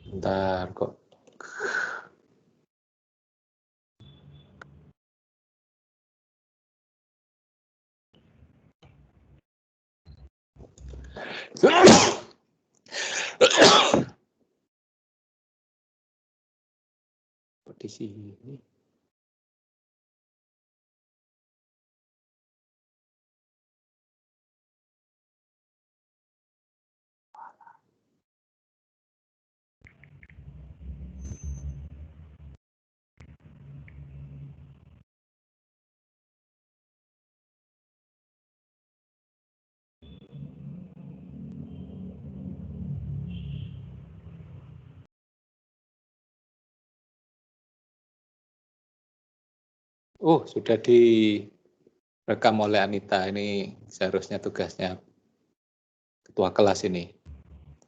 Bentar kok. Di sini. Oh, sudah direkam oleh Anita. Ini seharusnya tugasnya ketua kelas ini.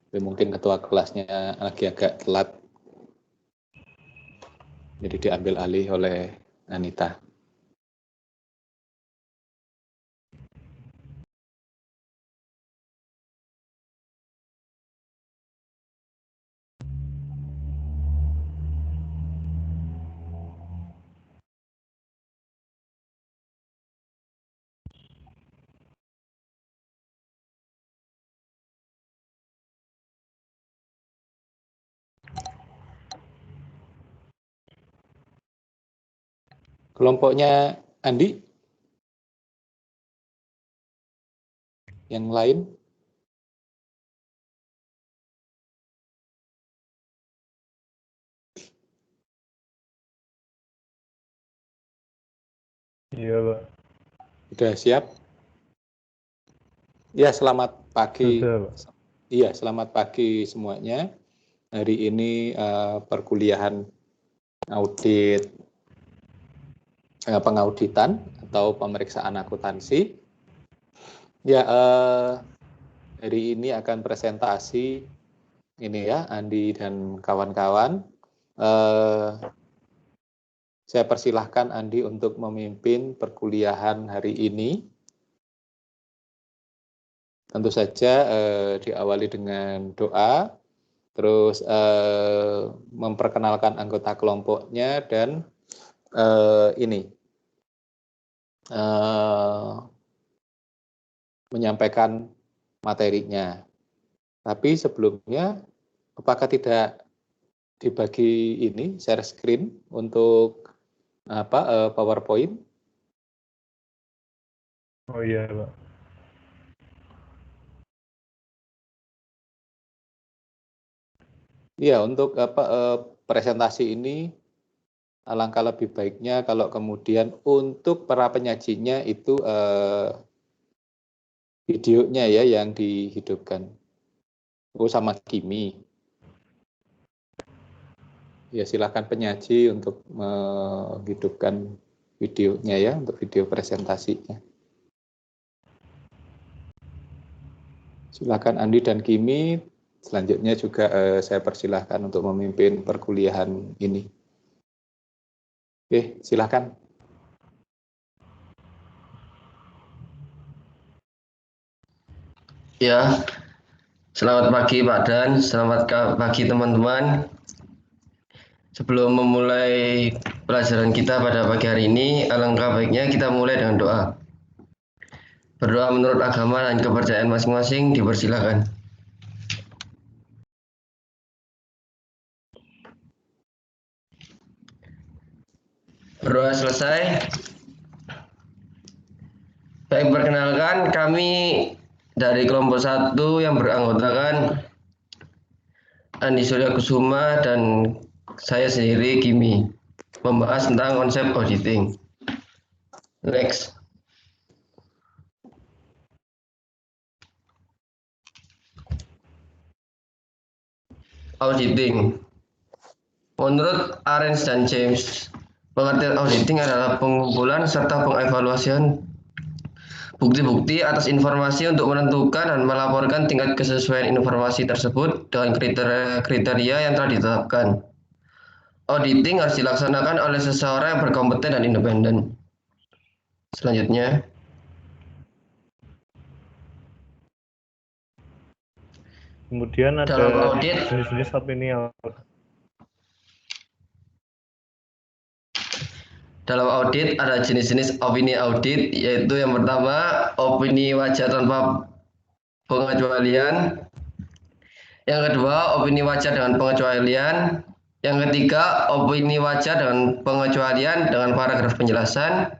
Tapi mungkin ketua kelasnya lagi agak telat. Jadi diambil alih oleh Anita. Kelompoknya Andi? Yang lain? Iya, Pak. Sudah siap? Ya, selamat pagi. Sudah, Pak. Iya, selamat pagi semuanya. Hari ini perkuliahan audit pengauditan atau pemeriksaan akuntansi. Ya, hari ini akan presentasi ini ya, Andi dan kawan-kawan. Saya persilahkan Andi untuk memimpin perkuliahan hari ini. Tentu saja diawali dengan doa, terus memperkenalkan anggota kelompoknya dan ini menyampaikan materinya. Tapi sebelumnya, apakah tidak dibagi ini share screen untuk PowerPoint? Oh iya, Pak. Iya, untuk presentasi ini alangkah lebih baiknya kalau kemudian untuk para penyajinya itu videonya ya yang dihidupkan. Oh, sama Kimi. Ya, silakan penyaji untuk menghidupkan videonya ya, untuk video presentasinya. Silakan Andi dan Kimi, selanjutnya juga saya persilahkan untuk memimpin perkuliahan ini. Oke, silakan. Ya, selamat pagi Pak Dan, selamat pagi teman-teman. Sebelum memulai pelajaran kita pada pagi hari ini, alangkah baiknya kita mulai dengan doa. Berdoa menurut agama dan kepercayaan masing-masing dipersilakan. Berdoa selesai. Baik, perkenalkan kami dari kelompok 1 yang beranggotakan Andi Surya Kusuma dan saya sendiri Kimi, membahas tentang konsep auditing. Next. Auditing. Menurut Arens dan James, pengertian auditing adalah pengumpulan serta pengevaluasian bukti-bukti atas informasi untuk menentukan dan melaporkan tingkat kesesuaian informasi tersebut dengan kriteria yang telah ditetapkan. Auditing harus dilaksanakan oleh seseorang yang berkompeten dan independen. Selanjutnya, Kemudian ada Dalam audit, jenis-jenis opini ada jenis-jenis opini audit, yaitu yang pertama opini wajar tanpa pengecualian, yang kedua opini wajar dengan pengecualian, yang ketiga opini wajar dengan pengecualian dengan paragraf penjelasan,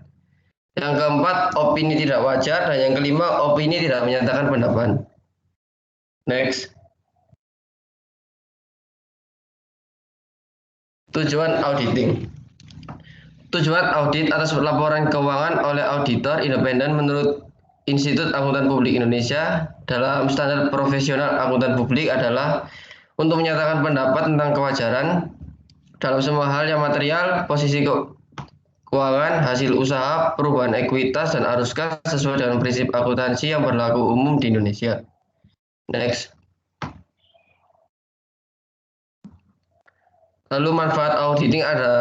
yang keempat opini tidak wajar, dan yang kelima opini tidak menyatakan pendapat. Next. Tujuan auditing. Tujuan audit atas laporan keuangan oleh auditor independen menurut Institut Akuntan Publik Indonesia dalam standar profesional akuntan publik adalah untuk menyatakan pendapat tentang kewajaran dalam semua hal yang material, posisi keuangan, hasil usaha, perubahan ekuitas, dan arus kas sesuai dengan prinsip akuntansi yang berlaku umum di Indonesia. Next. Lalu manfaat auditing ada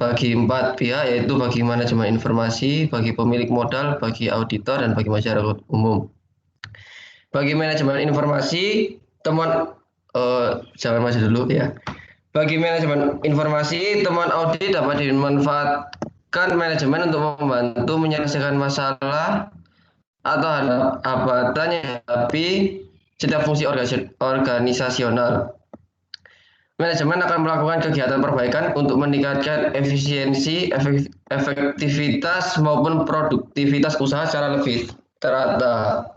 bagi 4 pihak, yaitu bagi manajemen informasi, bagi pemilik modal, bagi auditor, dan bagi masyarakat umum. Bagi manajemen informasi, jangan maju dulu ya. Bagi manajemen informasi, temuan audit dapat dimanfaatkan manajemen untuk membantu menyelesaikan masalah atau hambatan yang dihadapi setiap fungsi organisasional. Manajemen akan melakukan kegiatan perbaikan untuk meningkatkan efisiensi, efektivitas maupun produktivitas usaha secara lebih terarah.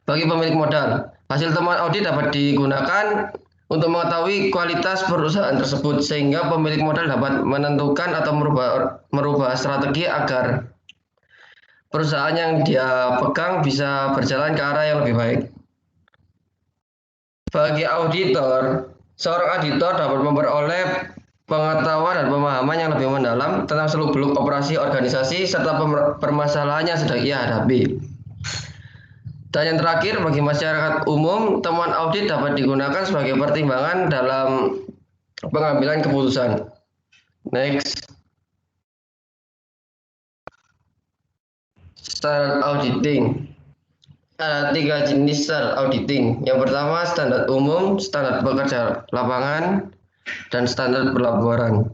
Bagi pemilik modal, hasil temuan audit dapat digunakan untuk mengetahui kualitas perusahaan tersebut sehingga pemilik modal dapat menentukan atau merubah strategi agar perusahaan yang dia pegang bisa berjalan ke arah yang lebih baik. Bagi auditor, seorang auditor dapat memperoleh pengetahuan dan pemahaman yang lebih mendalam tentang seluk-beluk operasi organisasi serta permasalahan yang sedang ia hadapi. Dan yang terakhir, bagi masyarakat umum, temuan audit dapat digunakan sebagai pertimbangan dalam pengambilan keputusan. Next. Standar auditing. Ada 3 jenis standar auditing. Yang pertama, standar umum, standar pekerja lapangan, dan standar pelaporan.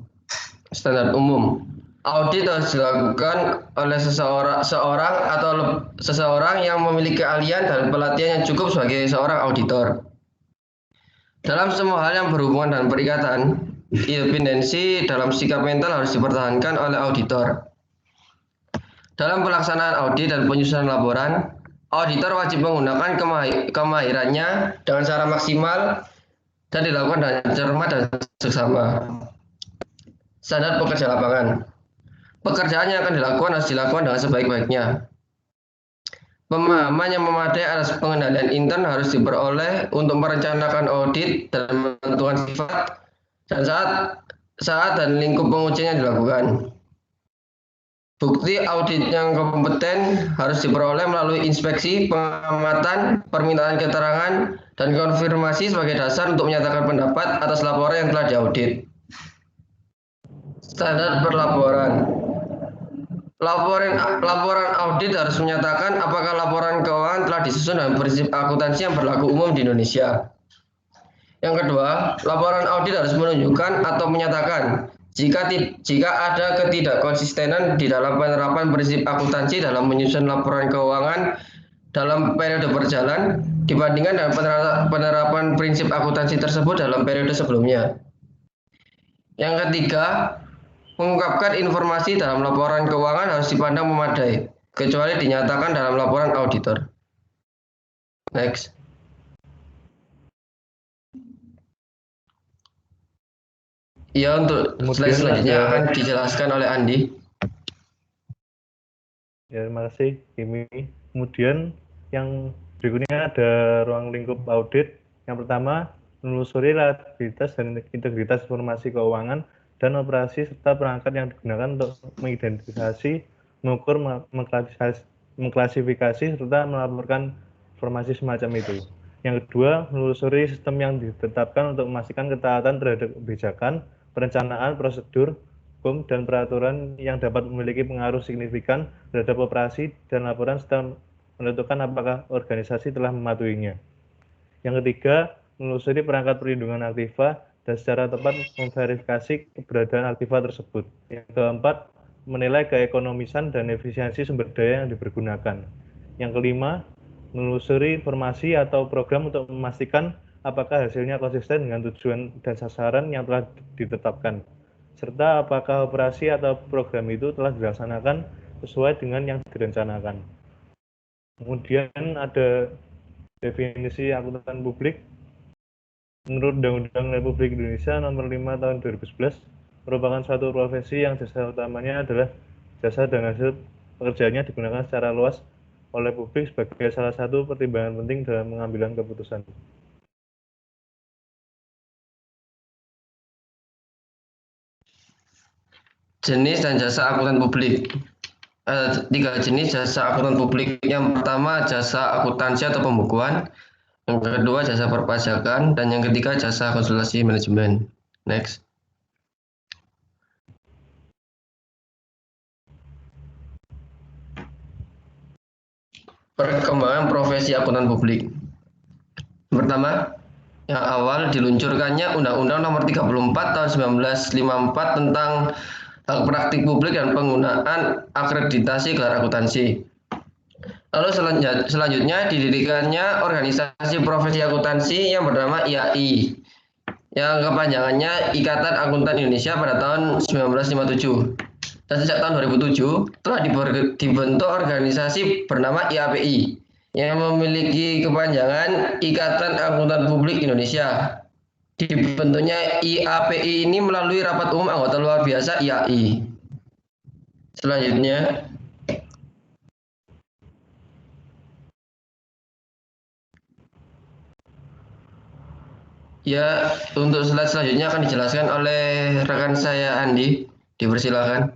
Standar umum. Audit harus dilakukan oleh seseorang yang memiliki keahlian dan pelatihan yang cukup sebagai seorang auditor. Dalam semua hal yang berhubungan dengan perikatan, independensi dalam sikap mental harus dipertahankan oleh auditor. Dalam pelaksanaan audit dan penyusunan laporan, auditor wajib menggunakan kemahirannya dengan cara maksimal dan dilakukan dengan cermat dan seksama. Standar pekerja lapangan. Pekerjaan yang akan dilakukan harus dilakukan dengan sebaik-baiknya. Pemahaman yang memadai atas pengendalian intern harus diperoleh untuk merencanakan audit dan menentukan sifat dan saat dan lingkup pengujian yang dilakukan. Bukti audit yang kompeten harus diperoleh melalui inspeksi, pengamatan, permintaan keterangan, dan konfirmasi sebagai dasar untuk menyatakan pendapat atas laporan yang telah diaudit. Standar perlaporan. Laporan audit harus menyatakan apakah laporan keuangan telah disusun dengan prinsip akuntansi yang berlaku umum di Indonesia. Yang kedua, laporan audit harus menunjukkan atau menyatakan jika ada ketidakkonsistenan di dalam penerapan prinsip akuntansi dalam menyusun laporan keuangan dalam periode berjalan dibandingkan dengan penerapan prinsip akuntansi tersebut dalam periode sebelumnya. Yang ketiga, mengungkapkan informasi dalam laporan keuangan harus dipandang memadai, kecuali dinyatakan dalam laporan auditor. Next. Ya, untuk slide selanjutnya akan dijelaskan oleh Andi. Ya, terima kasih, Kimi. Kemudian yang berikutnya ada ruang lingkup audit. Yang pertama, menelusuri reliabilitas dan integritas informasi keuangan dan operasi serta perangkat yang digunakan untuk mengidentifikasi, mengukur, mengklasifikasi, serta melaporkan informasi semacam itu. Yang kedua, menelusuri sistem yang ditetapkan untuk memastikan ketaatan terhadap kebijakan, perencanaan, prosedur, hukum, dan peraturan yang dapat memiliki pengaruh signifikan terhadap operasi dan laporan serta menentukan apakah organisasi telah mematuhinya. Yang ketiga, menelusuri perangkat perlindungan aktiva dan secara tepat memverifikasi keberadaan aktiva tersebut. Yang keempat, menilai keekonomisan dan efisiensi sumber daya yang dipergunakan. Yang kelima, menelusuri informasi atau program untuk memastikan apakah hasilnya konsisten dengan tujuan dan sasaran yang telah ditetapkan, serta apakah operasi atau program itu telah dilaksanakan sesuai dengan yang direncanakan. Kemudian ada definisi akuntan publik. Menurut Undang-Undang Republik Indonesia Nomor 5 Tahun 2011, merupakan suatu profesi yang jasa utamanya adalah jasa dan hasil pekerjaannya digunakan secara luas oleh publik sebagai salah satu pertimbangan penting dalam pengambilan keputusan. Jenis dan jasa akuntan publik. Tiga jenis jasa akuntan publik. Yang pertama jasa akuntansi atau pembukuan, yang kedua jasa perpajakan, dan yang ketiga jasa konsultasi manajemen. Next. Perkembangan profesi akuntan publik. Pertama, yang awal diluncurkannya Undang-Undang Nomor 34 Tahun 1954 tentang praktik publik dan penggunaan akreditasi gelar akuntansi. Lalu selanjutnya didirikannya organisasi profesi akuntansi yang bernama IAI, yang kepanjangannya Ikatan Akuntan Indonesia pada tahun 1957. Dan sejak tahun 2007 telah dibentuk organisasi bernama IAPI, yang memiliki kepanjangan Ikatan Akuntan Publik Indonesia. Dibentuknya IAPI ini melalui rapat umum anggota luar biasa IAI. Selanjutnya, ya, untuk slide selanjutnya akan dijelaskan oleh rekan saya Andi. Dipersilakan.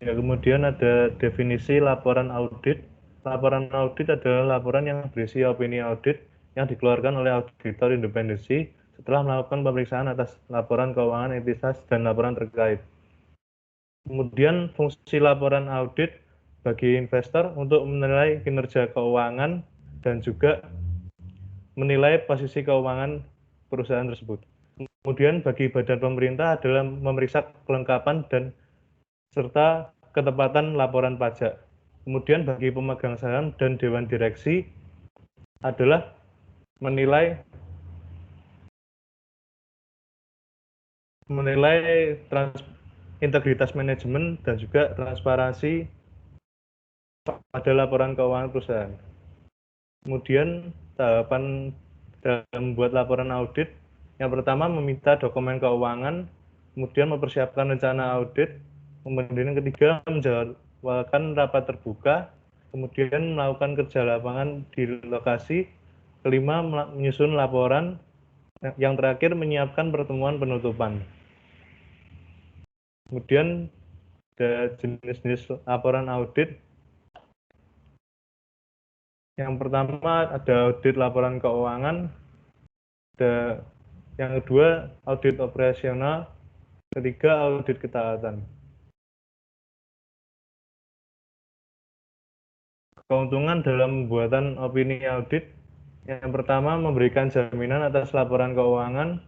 Ya, kemudian ada definisi laporan audit. Laporan audit adalah laporan yang berisi opini audit yang dikeluarkan oleh auditor independensi setelah melakukan pemeriksaan atas laporan keuangan entitas dan laporan terkait. Kemudian fungsi laporan audit bagi investor untuk menilai kinerja keuangan dan juga menilai posisi keuangan perusahaan tersebut. Kemudian bagi badan pemerintah adalah memeriksa kelengkapan dan serta ketepatan laporan pajak. Kemudian bagi pemegang saham dan dewan direksi adalah menilai integritas manajemen dan juga transparansi pada laporan keuangan perusahaan. Kemudian tahapan dalam membuat laporan audit, yang pertama meminta dokumen keuangan, kemudian mempersiapkan rencana audit, kemudian yang ketiga menjadwalkan rapat terbuka, kemudian melakukan kerja lapangan di lokasi, kelima menyusun laporan, yang terakhir menyiapkan pertemuan penutupan. Kemudian ada jenis-jenis laporan audit. Yang pertama ada audit laporan keuangan, ada yang kedua audit operasional, ketiga audit ketaatan. Keuntungan dalam pembuatan opini audit, yang pertama memberikan jaminan atas laporan keuangan,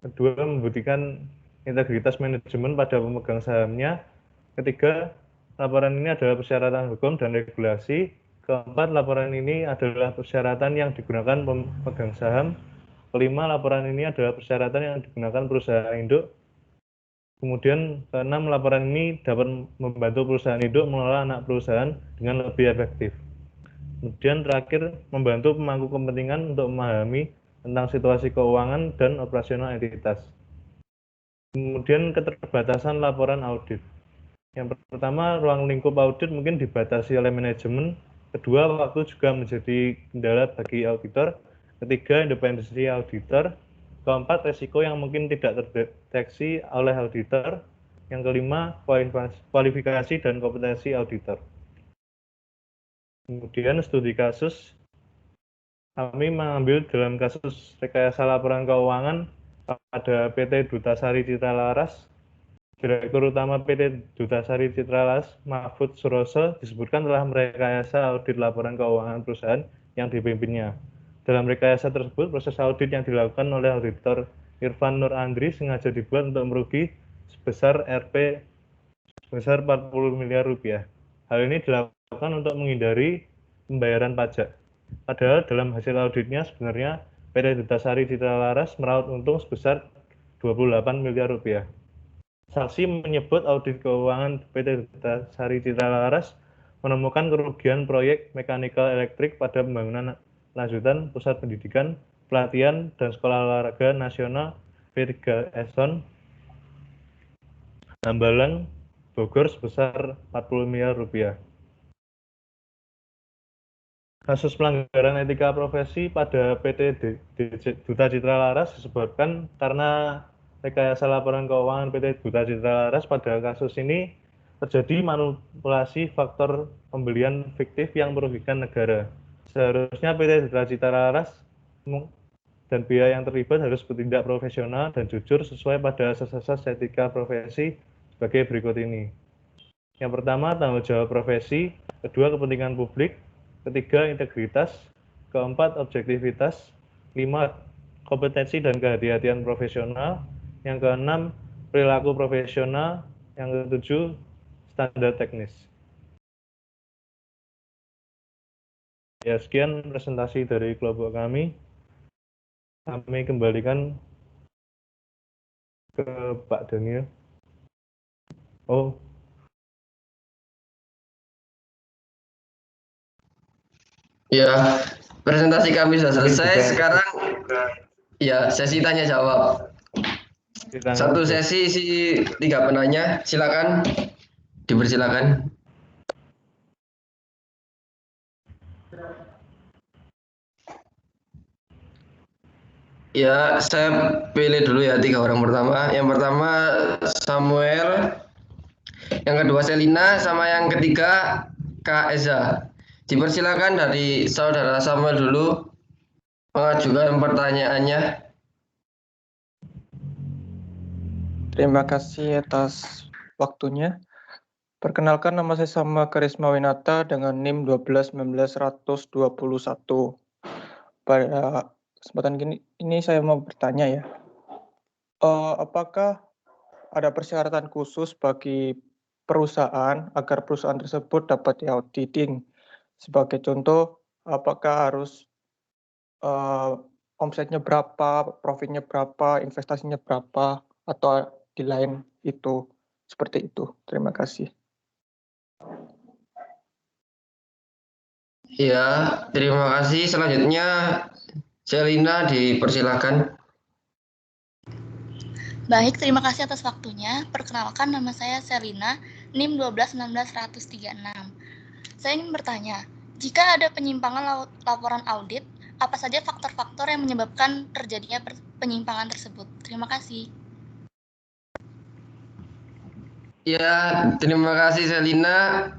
kedua membuktikan integritas manajemen pada pemegang sahamnya, ketiga laporan ini adalah persyaratan hukum dan regulasi, keempat laporan ini adalah persyaratan yang digunakan pemegang saham, kelima laporan ini adalah persyaratan yang digunakan perusahaan induk, kemudian keenam laporan ini dapat membantu perusahaan induk mengelola anak perusahaan dengan lebih efektif. Kemudian terakhir membantu pemangku kepentingan untuk memahami tentang situasi keuangan dan operasional entitas. Kemudian keterbatasan laporan audit. Yang pertama, ruang lingkup audit mungkin dibatasi oleh manajemen. Kedua, waktu juga menjadi kendala bagi auditor. Ketiga, independensi auditor. Keempat, resiko yang mungkin tidak terdeteksi oleh auditor. Yang kelima, kualifikasi dan kompetensi auditor. Kemudian studi kasus. Kami mengambil dalam kasus rekayasa laporan keuangan pada PT Dutasari Citra Laras. Direktur Utama PT Dutasari Citra Laras, Mahfud Suroso, disebutkan telah merekayasa audit laporan keuangan perusahaan yang dipimpinnya. Dalam rekayasa tersebut, proses audit yang dilakukan oleh auditor Irfan Nur Andri sengaja dibuat untuk merugi sebesar 40 miliar rupiah. Hal ini dilakukan untuk menghindari pembayaran pajak. Padahal dalam hasil auditnya sebenarnya PT Duta Sari Citra Laras meraup untung sebesar 28 miliar rupiah. Saksi menyebut audit keuangan PT Duta Sari Citra Laras menemukan kerugian proyek mekanikal elektrik pada pembangunan lanjutan pusat pendidikan, pelatihan, dan sekolah olahraga nasional P3 Eson Hambalang, Bogor sebesar 40 miliar rupiah. Kasus pelanggaran etika profesi pada PT Duta Citra Laras disebabkan karena rekayasa laporan keuangan PT Duta Citra Laras. Pada kasus ini terjadi manipulasi faktor pembelian fiktif yang merugikan negara. Seharusnya PT Duta Citra Laras dan pihak yang terlibat harus bertindak profesional dan jujur sesuai pada asas-asas etika profesi sebagai berikut ini. Yang pertama, tanggung jawab profesi. Kedua, kepentingan publik. Ketiga, integritas. Keempat, objektivitas. Lima, kompetensi dan kehati-hatian profesional. Yang keenam, perilaku profesional. Yang ketujuh, standar teknis. Ya, sekian presentasi dari kelompok kami. Kami kembalikan ke Pak Daniel. Oh, Ya, presentasi kami sudah selesai. juga Sekarang ya sesi tanya jawab. ditanya Satu aja. sesi isi 3 penanya. Silakan dipersilakan. Ya, saya pilih dulu ya 3 orang pertama. Yang pertama Samuel, yang kedua Selina, sama yang ketiga Kak Eza. Dipersilakan dari saudara Samuel dulu mengajukan pertanyaannya. Terima kasih atas waktunya. Perkenalkan, nama saya Sama Karisma Winata dengan NIM 12 19 121. Pada kesempatan ini saya mau bertanya ya, apakah ada persyaratan khusus bagi perusahaan agar perusahaan tersebut dapat diauditing? Sebagai contoh, apakah harus omsetnya berapa, profitnya berapa, investasinya berapa, atau di lain itu? Seperti itu. Terima kasih. Ya, terima kasih. Selanjutnya Selina dipersilakan. Baik, terima kasih atas waktunya. Perkenalkan, nama saya Selina, NIM 12 19 136. Saya ingin bertanya, jika ada penyimpangan laporan audit, apa saja faktor-faktor yang menyebabkan terjadinya penyimpangan tersebut? Terima kasih. Ya, terima kasih Selina.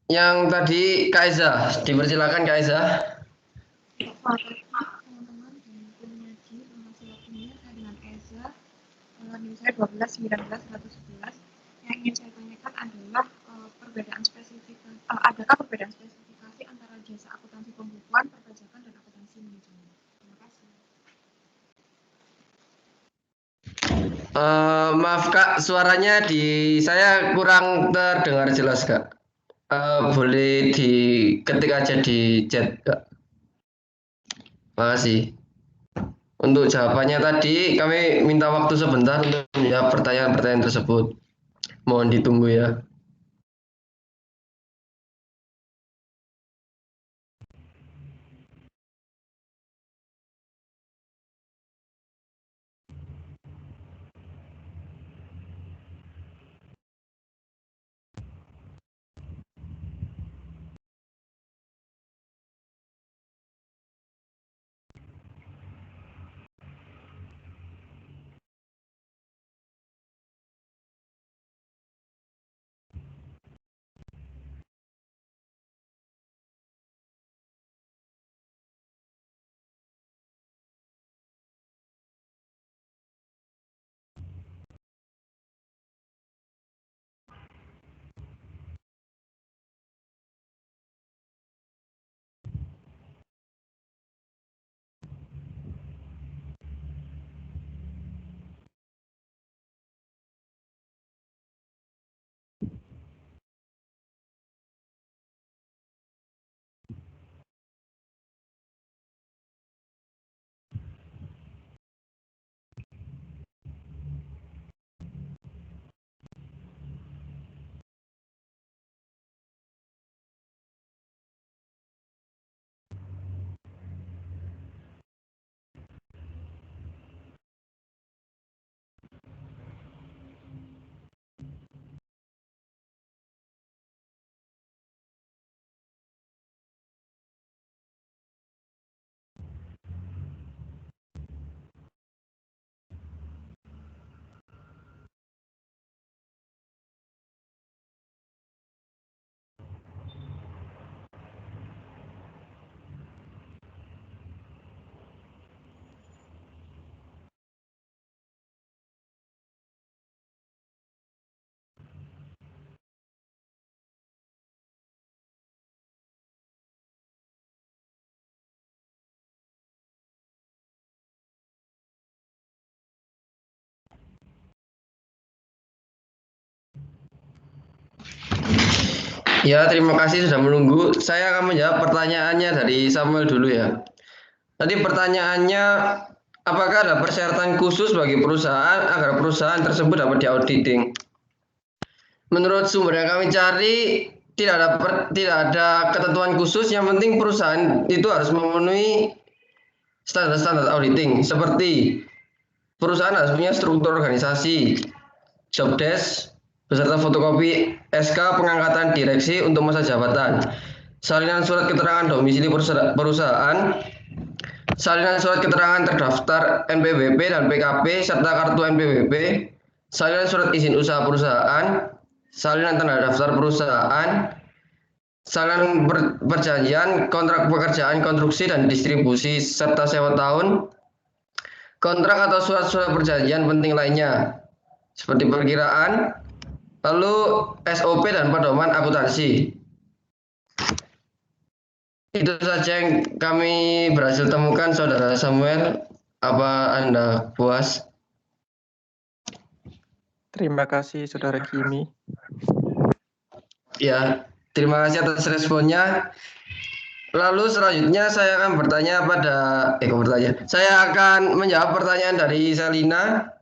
Yang tadi Kaiza, dipersilakan Kaiza. Teman-teman dan tim ngaji, terima kasih waktunya. Saya dengan Eza, NIM saya 12 19 111. Yang ingin saya tanyakan adalah adakah perbedaan spesifikasi antara jasa akuntansi pembukuan, perpajakan, dan akuntansi manajemen? Terima kasih. Maaf Kak, suaranya di saya kurang terdengar jelas Kak. Boleh diketik aja di chat Kak. Makasih. Untuk jawabannya tadi kami minta waktu sebentar untuk menjawab pertanyaan-pertanyaan tersebut. Mohon ditunggu ya. Ya, terima kasih sudah menunggu. Saya akan menjawab pertanyaannya dari Samuel dulu ya. Tadi pertanyaannya, apakah ada persyaratan khusus bagi perusahaan agar perusahaan tersebut dapat diauditing? Menurut sumber yang kami cari, tidak ada ketentuan khusus. Yang penting perusahaan itu harus memenuhi standar-standar auditing, seperti perusahaan harus punya struktur organisasi, job desk, beserta fotokopi SK pengangkatan direksi untuk masa jabatan, salinan surat keterangan domisili perusahaan, salinan surat keterangan terdaftar NPWP dan PKP serta kartu NPWP, salinan surat izin usaha perusahaan, salinan tanda daftar perusahaan, salinan perjanjian kontrak pekerjaan konstruksi dan distribusi serta sewa tahun, kontrak atau surat-surat perjanjian penting lainnya seperti perkiraan, lalu SOP dan pedoman akuntansi. Itu saja yang kami berhasil temukan, Saudara Samuel. Apa Anda puas? Terima kasih, Saudara Kimi. Ya, terima kasih atas responnya. Lalu selanjutnya saya akan Saya akan menjawab pertanyaan dari Selina.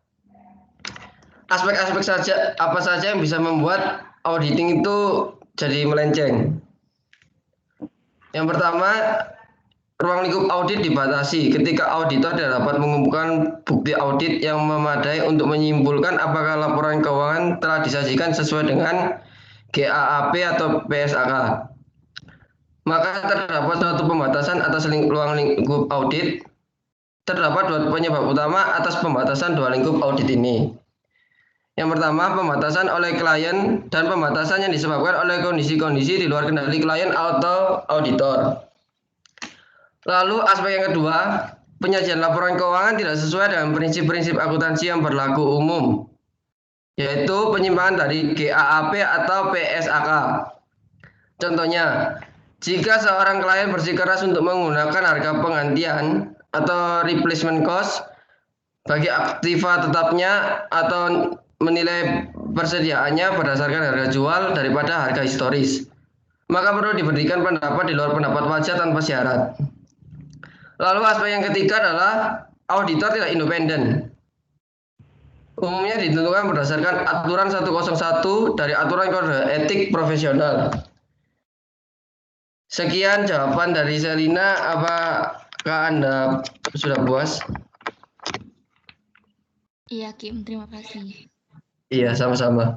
Aspek-aspek apa saja yang bisa membuat auditing itu jadi melenceng? Yang pertama, ruang lingkup audit dibatasi ketika auditor tidak dapat mengumpulkan bukti audit yang memadai untuk menyimpulkan apakah laporan keuangan telah disajikan sesuai dengan GAAP atau PSAK. Maka terdapat suatu pembatasan atas ruang lingkup audit. Terdapat dua penyebab utama atas pembatasan dua lingkup audit ini. Yang pertama, pembatasan oleh klien dan pembatasan yang disebabkan oleh kondisi-kondisi di luar kendali klien atau auditor. Lalu aspek yang kedua, penyajian laporan keuangan tidak sesuai dengan prinsip-prinsip akuntansi yang berlaku umum, yaitu penyimpangan dari GAAP atau PSAK. Contohnya, jika seorang klien bersikeras untuk menggunakan harga penggantian atau replacement cost bagi aktiva tetapnya atau menilai persediaannya berdasarkan harga jual daripada harga historis, maka perlu diberikan pendapat di luar pendapat wajah tanpa syarat. Lalu aspek yang ketiga adalah auditor tidak independen. Umumnya ditentukan berdasarkan aturan 101 dari aturan kode etik profesional. Sekian jawaban dari Selina. Apakah Anda sudah puas? Iya, Kim, terima kasih. Iya, sama-sama.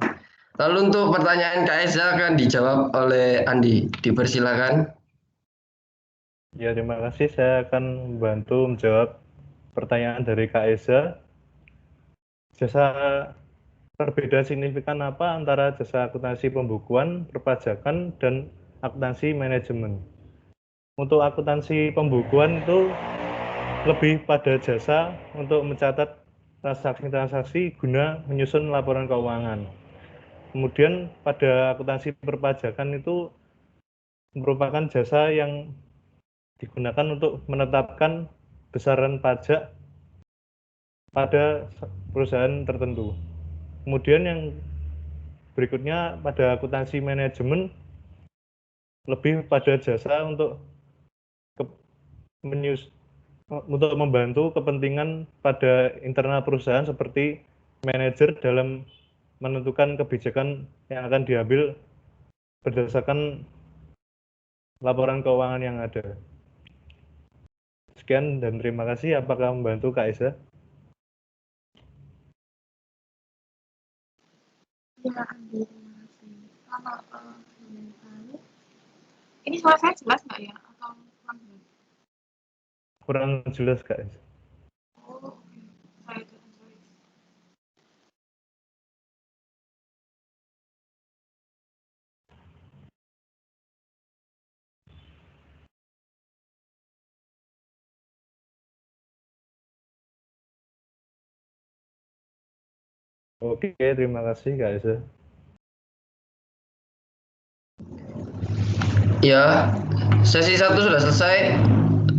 Lalu untuk pertanyaan Kak Eza akan dijawab oleh Andi. Dipersilakan. Ya, terima kasih. Saya akan membantu menjawab pertanyaan dari Kak Eza. Jasa perbedaan signifikan apa antara jasa akuntansi pembukuan, perpajakan, dan akuntansi manajemen? Untuk akuntansi pembukuan itu lebih pada jasa untuk mencatat transaksi-transaksi guna menyusun laporan keuangan. Kemudian pada akuntansi perpajakan itu merupakan jasa yang digunakan untuk menetapkan besaran pajak pada perusahaan tertentu. Kemudian yang berikutnya pada akuntansi manajemen lebih pada jasa untuk membantu kepentingan pada internal perusahaan seperti manajer dalam menentukan kebijakan yang akan diambil berdasarkan laporan keuangan yang ada. Sekian dan terima kasih. Apakah membantu Kak Eza? Ya, Andi, terima kasih. Kalau ini suara saya jelas nggak ya? Atau kurang jelas? Kurang jelas Kak Eza. Oh, oke. Sorry. Oke, terima kasih Kak Eza. Ya, sesi 1 sudah selesai.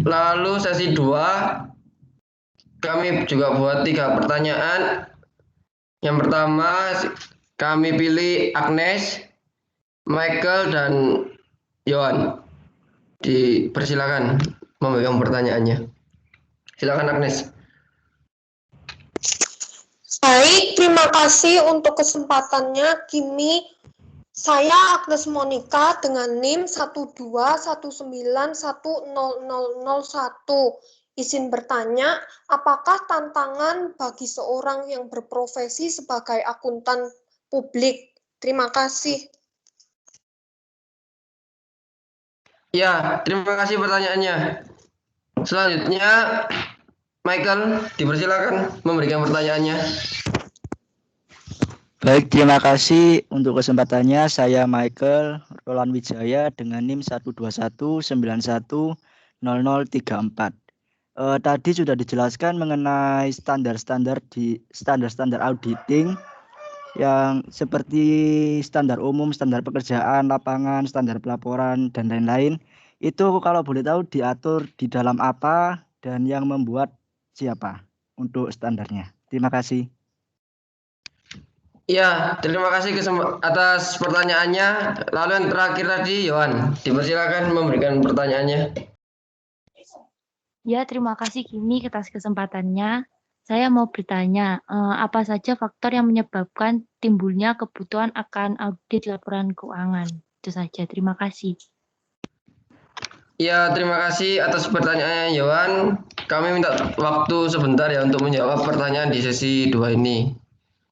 Lalu sesi 2 kami juga buat 3 pertanyaan. Yang pertama kami pilih Agnes. Michael dan Yohan. Dipersilakan memegang pertanyaannya. Silakan Agnes. Baik, terima kasih untuk kesempatannya, Kimi. Saya Agnes Monica dengan NIM 121910001. Izin bertanya, apakah tantangan bagi seorang yang berprofesi sebagai akuntan publik? Terima kasih. Ya, terima kasih pertanyaannya. Selanjutnya, Michael, dipersilakan memberikan pertanyaannya. Baik, terima kasih untuk kesempatannya. Saya Michael Roland Wijaya dengan NIM 121910034. Tadi sudah dijelaskan mengenai standar-standar auditing yang seperti standar umum, standar pekerjaan, lapangan, standar pelaporan, dan lain-lain. Itu kalau boleh tahu diatur di dalam apa dan yang membuat siapa untuk standarnya. Terima kasih. Ya, terima kasih atas pertanyaannya. Lalu yang terakhir tadi, Yohan, dipersilakan memberikan pertanyaannya. Ya, terima kasih Kimi atas kesempatannya. Saya mau bertanya, apa saja faktor yang menyebabkan timbulnya kebutuhan akan audit laporan keuangan? Itu saja, terima kasih. Ya, terima kasih atas pertanyaannya, Yohan. Kami minta waktu sebentar ya untuk menjawab pertanyaan di sesi 2 ini.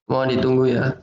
Mohon ditunggu ya.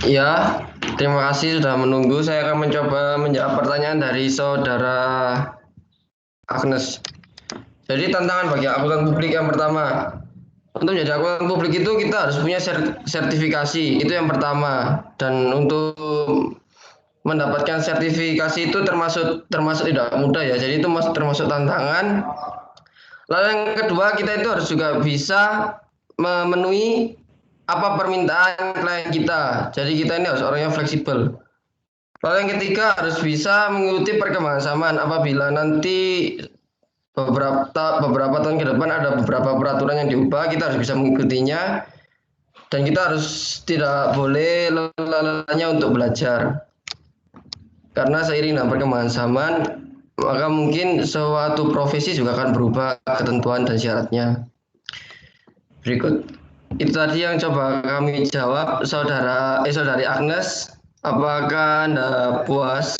Ya, terima kasih sudah menunggu. Saya akan mencoba menjawab pertanyaan dari saudara Agnes. Jadi tantangan bagi akuntan publik yang pertama, untuk menjadi akuntan publik itu kita harus punya sertifikasi, itu yang pertama. Dan untuk mendapatkan sertifikasi itu termasuk tidak mudah ya. Jadi itu termasuk tantangan. Lalu yang kedua, kita itu harus juga bisa memenuhi apa permintaan klien kita. Jadi kita ini harus orangnya fleksibel. Lalu yang ketiga, harus bisa mengikuti perkembangan zaman. Apabila nanti beberapa tahun ke depan ada beberapa peraturan yang diubah, kita harus bisa mengikutinya. Dan kita harus tidak boleh lelah-lelahnya untuk belajar. Karena seiring dengan perkembangan zaman, maka mungkin suatu profesi juga akan berubah ketentuan dan syaratnya. Berikut. Itu tadi yang coba kami jawab saudari Agnes. Apakah Anda puas?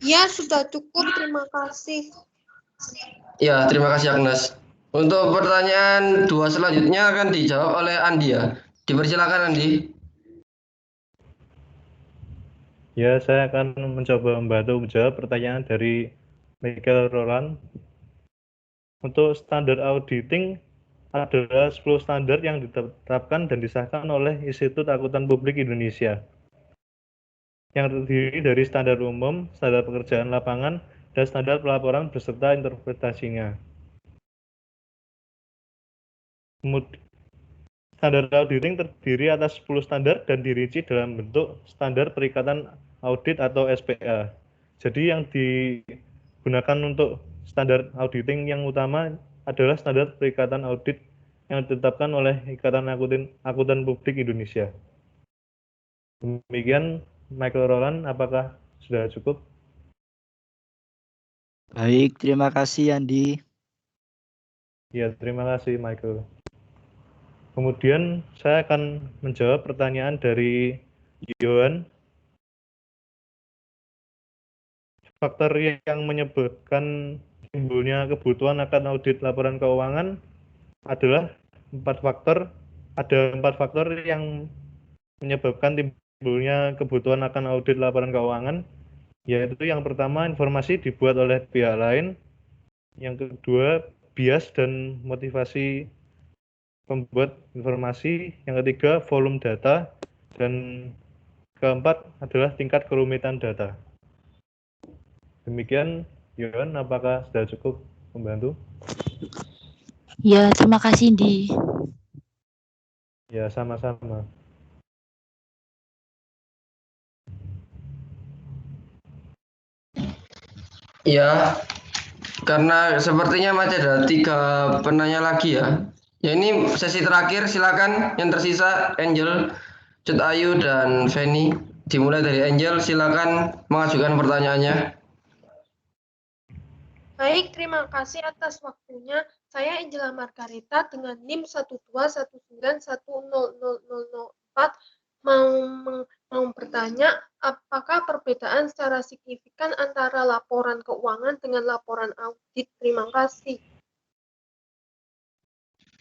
Ya, sudah cukup. Terima kasih. Ya, terima kasih Agnes. Untuk pertanyaan 2 selanjutnya akan dijawab oleh Andi ya. Dipersilakan Andi. Ya, saya akan mencoba membantu menjawab pertanyaan dari Michael Roland. Untuk standar auditing adalah 10 standar yang ditetapkan dan disahkan oleh Institut Akuntan Publik Indonesia, yang terdiri dari standar umum, standar pekerjaan lapangan, dan standar pelaporan beserta interpretasinya. Standar auditing terdiri atas 10 standar dan dirinci dalam bentuk standar perikatan audit atau SPA. Jadi yang digunakan untuk standar auditing yang utama adalah standar perikatan audit yang ditetapkan oleh Ikatan Akuntan Publik Indonesia. Demikian Michael Roland, apakah sudah cukup? Baik, terima kasih Andi. Ya, terima kasih Michael. Kemudian saya akan menjawab pertanyaan dari Yohan. Faktor yang menyebabkan timbulnya kebutuhan akan audit laporan keuangan adalah 4 faktor. Ada 4 faktor yang menyebabkan timbulnya kebutuhan akan audit laporan keuangan, yaitu yang pertama, informasi dibuat oleh pihak lain. Yang kedua, bias dan motivasi pembuat informasi. Yang ketiga, volume data. Dan keempat adalah tingkat kerumitan data. Demikian, Yohan, apakah sudah cukup membantu? Ya, terima kasih, Di. Ya, sama-sama. Ya, karena sepertinya masih ada 3 penanya lagi ya. Ya ini sesi terakhir, silakan yang tersisa Angel, Cut Ayu dan Feni. Dimulai dari Angel, silakan mengajukan pertanyaannya. Baik, terima kasih atas waktunya. Saya Angela Margareta dengan NIM 121910004 mau bertanya, apakah perbedaan secara signifikan antara laporan keuangan dengan laporan audit? Terima kasih.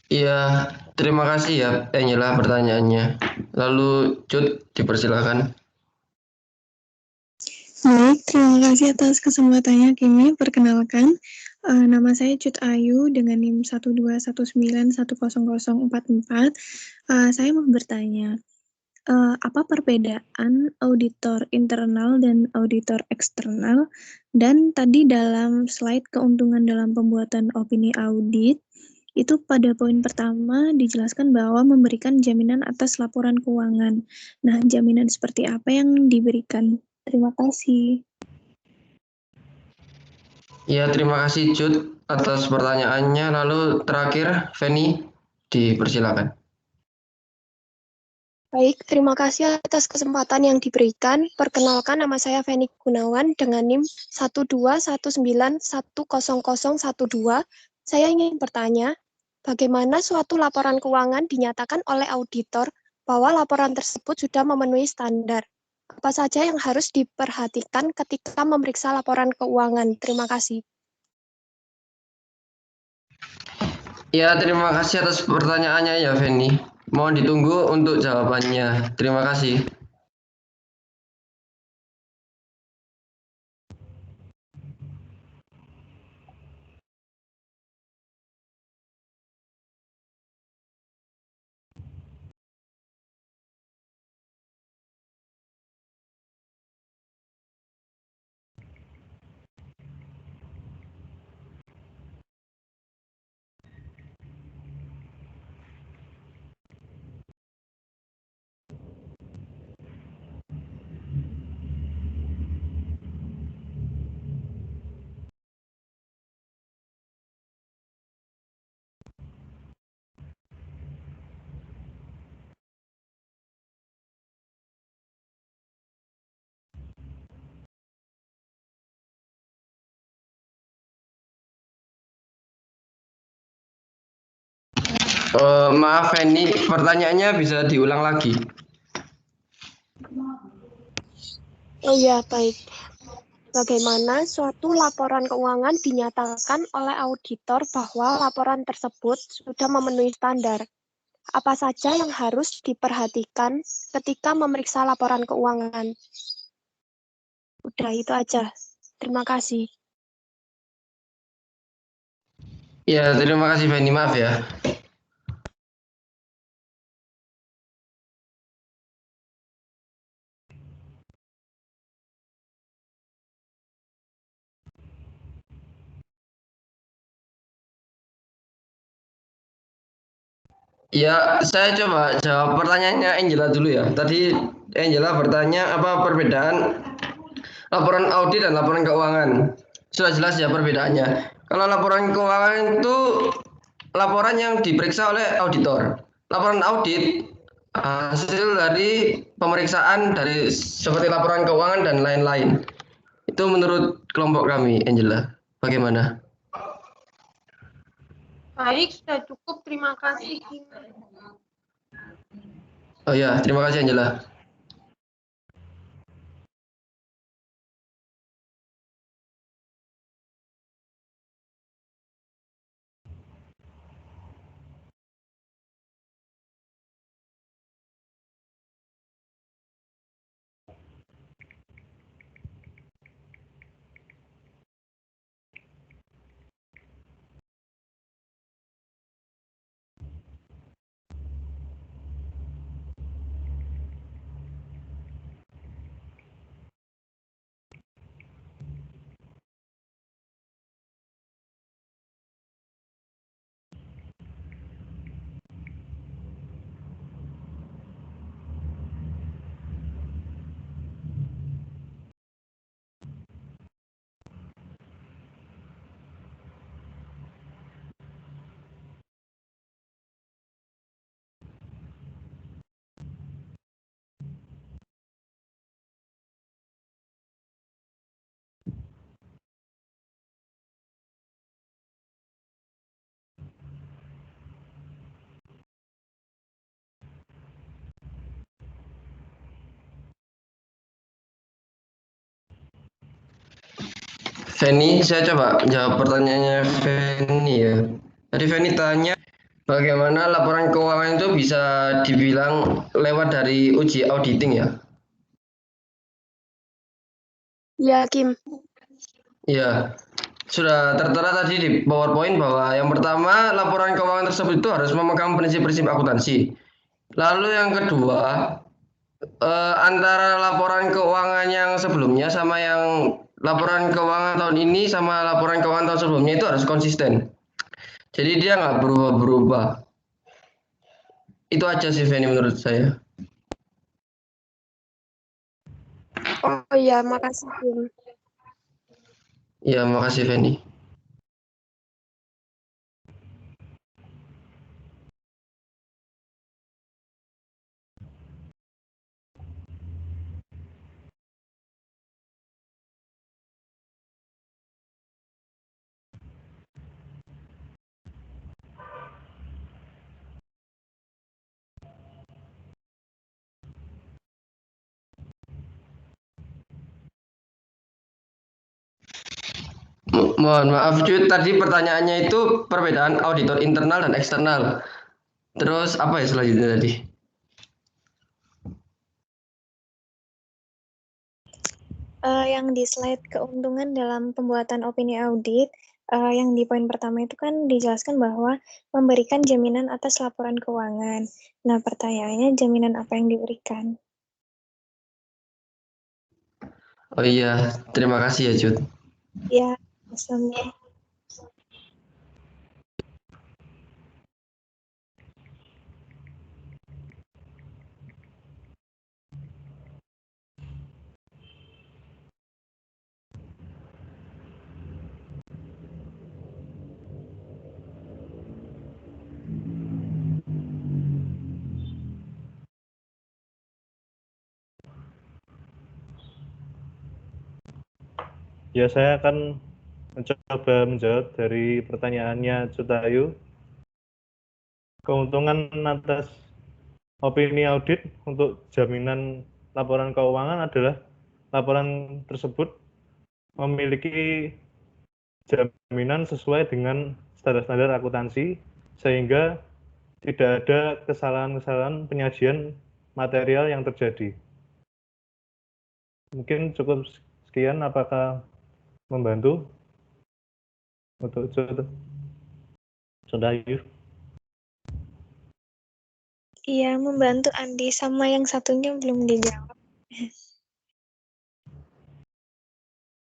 Iya, terima kasih ya Angela pertanyaannya. Lalu Cut, dipersilakan. Baik, terima kasih atas kesempatannya Kimi. Perkenalkan, nama saya Cut Ayu dengan NIM 121910044. Saya mau bertanya, apa perbedaan auditor internal dan auditor eksternal? Dan tadi dalam slide keuntungan dalam pembuatan opini audit, itu pada poin pertama dijelaskan bahwa memberikan jaminan atas laporan keuangan. Nah, jaminan seperti apa yang diberikan? Terima kasih. Ya, terima kasih Cut atas pertanyaannya. Lalu terakhir Feni, dipersilakan. Baik, terima kasih atas kesempatan yang diberikan. Perkenalkan, nama saya Feni Gunawan dengan NIM 121910012. Saya ingin bertanya, bagaimana suatu laporan keuangan dinyatakan oleh auditor bahwa laporan tersebut sudah memenuhi standar? Apa saja yang harus diperhatikan ketika memeriksa laporan keuangan? Terima kasih. Ya, terima kasih atas pertanyaannya ya Feni. Mohon ditunggu untuk jawabannya. Terima kasih. Maaf Feni, pertanyaannya bisa diulang lagi. Oh iya, baik. bagaimana suatu laporan keuangan dinyatakan oleh auditor bahwa laporan tersebut sudah memenuhi standar. Apa saja yang harus diperhatikan ketika memeriksa laporan keuangan? Udah itu aja. Terima kasih. Ya, terima kasih Feni, maaf ya. Ya, saya coba jawab pertanyaannya Angela dulu ya. Tadi Angela bertanya apa perbedaan laporan audit dan laporan keuangan. Sudah jelas ya perbedaannya. Kalau laporan keuangan itu laporan yang diperiksa oleh auditor. Laporan audit hasil dari pemeriksaan dari seperti laporan keuangan dan lain-lain. Itu menurut kelompok kami, Angela. Bagaimana? Baik, sudah cukup. Terima kasih. Oh ya, terima kasih Angela. Feni, saya coba jawab pertanyaannya Feni ya. Tadi Feni tanya bagaimana laporan keuangan itu bisa dibilang lewat dari uji auditing ya? Ya, Kim. Ya, sudah tertera tadi di PowerPoint bahwa yang pertama laporan keuangan tersebut itu harus memegang prinsip-prinsip akuntansi. Lalu yang kedua, antara laporan keuangan yang sebelumnya sama yang laporan keuangan tahun ini sama laporan keuangan tahun sebelumnya itu harus konsisten. Jadi dia nggak berubah-berubah. Itu aja sih Feni menurut saya. Oh iya, makasih, Kim. Ya, makasih Feni. Mohon maaf Cut, tadi pertanyaannya itu perbedaan auditor internal dan eksternal. Terus apa ya selanjutnya tadi? Yang di slide keuntungan dalam pembuatan opini audit, yang di poin pertama itu kan dijelaskan bahwa memberikan jaminan atas laporan keuangan. Nah, pertanyaannya jaminan apa yang diberikan? Oh iya, terima kasih ya Cut. Ya, Assalamualaikum. Ya, saya akan mencoba menjawab dari pertanyaannya Cutayu. Keuntungan atas opini audit untuk jaminan laporan keuangan adalah laporan tersebut memiliki jaminan sesuai dengan standar-standar akuntansi sehingga tidak ada kesalahan-kesalahan penyajian material yang terjadi. Mungkin cukup sekian, apakah membantu untuk Ayu? Iya, membantu Andi, sama yang satunya belum dijawab.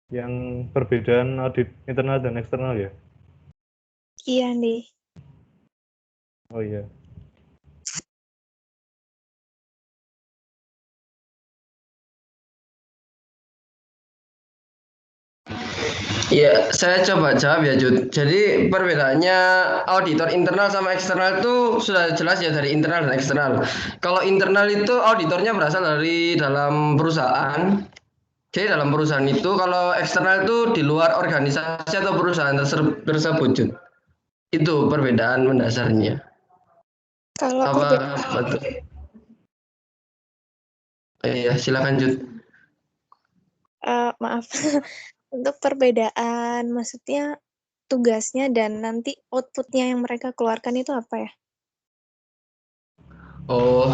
Yang perbedaan audit internal dan eksternal ya? Iya, Andi. Oh iya. Iya, saya coba jawab ya, Jud. Jadi perbedaannya auditor internal sama eksternal itu sudah jelas ya dari internal dan eksternal. Kalau internal itu auditornya berasal dari dalam perusahaan. Jadi dalam perusahaan itu, kalau eksternal itu di luar organisasi atau perusahaan tersebut, Jud. Itu perbedaan mendasarnya. Kalau Betul? Iya, silakan, Jud. Maaf, untuk perbedaan, maksudnya tugasnya dan nanti outputnya yang mereka keluarkan itu apa ya? Oh,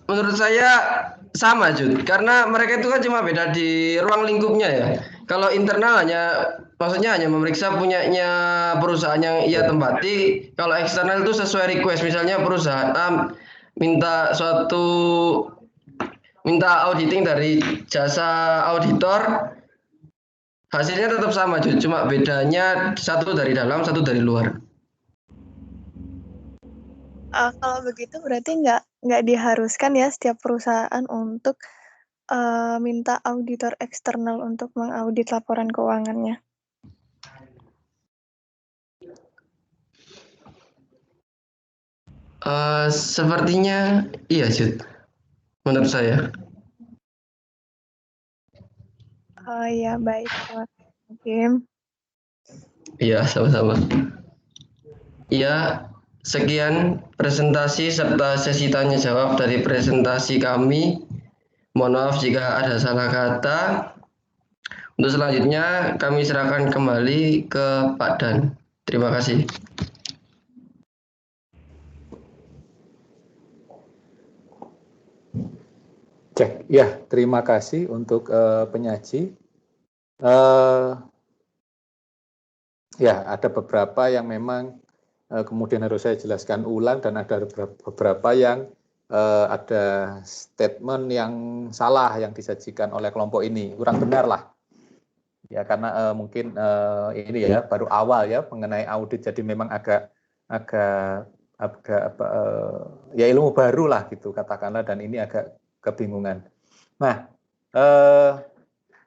menurut saya sama, Jud. Karena mereka itu kan cuma beda di ruang lingkupnya ya. Kalau internal maksudnya hanya memeriksa punyanya perusahaan yang ia tempati. Kalau eksternal itu sesuai request. Misalnya perusahaan minta auditing dari jasa auditor, hasilnya tetap sama, Jud. Cuma bedanya satu dari dalam, satu dari luar. Kalau begitu berarti nggak diharuskan ya setiap perusahaan untuk minta auditor eksternal untuk mengaudit laporan keuangannya. Sepertinya iya, Jud. Menurut saya. Oh iya, baik. Terima kasih, Kim. Iya, sama-sama. Iya, sekian presentasi serta sesi tanya jawab dari presentasi kami. Mohon maaf jika ada salah kata. Untuk selanjutnya kami serahkan kembali ke Pak Dan. Terima kasih. Cek, ya terima kasih untuk penyaji. Ya ada beberapa yang memang kemudian harus saya jelaskan ulang dan ada beberapa yang ada statement yang salah yang disajikan oleh kelompok ini, kurang benar lah. Ya karena mungkin ini ya baru awal ya mengenai audit, jadi memang agak ya ilmu baru lah gitu katakanlah, dan ini agak kebingungan. Nah,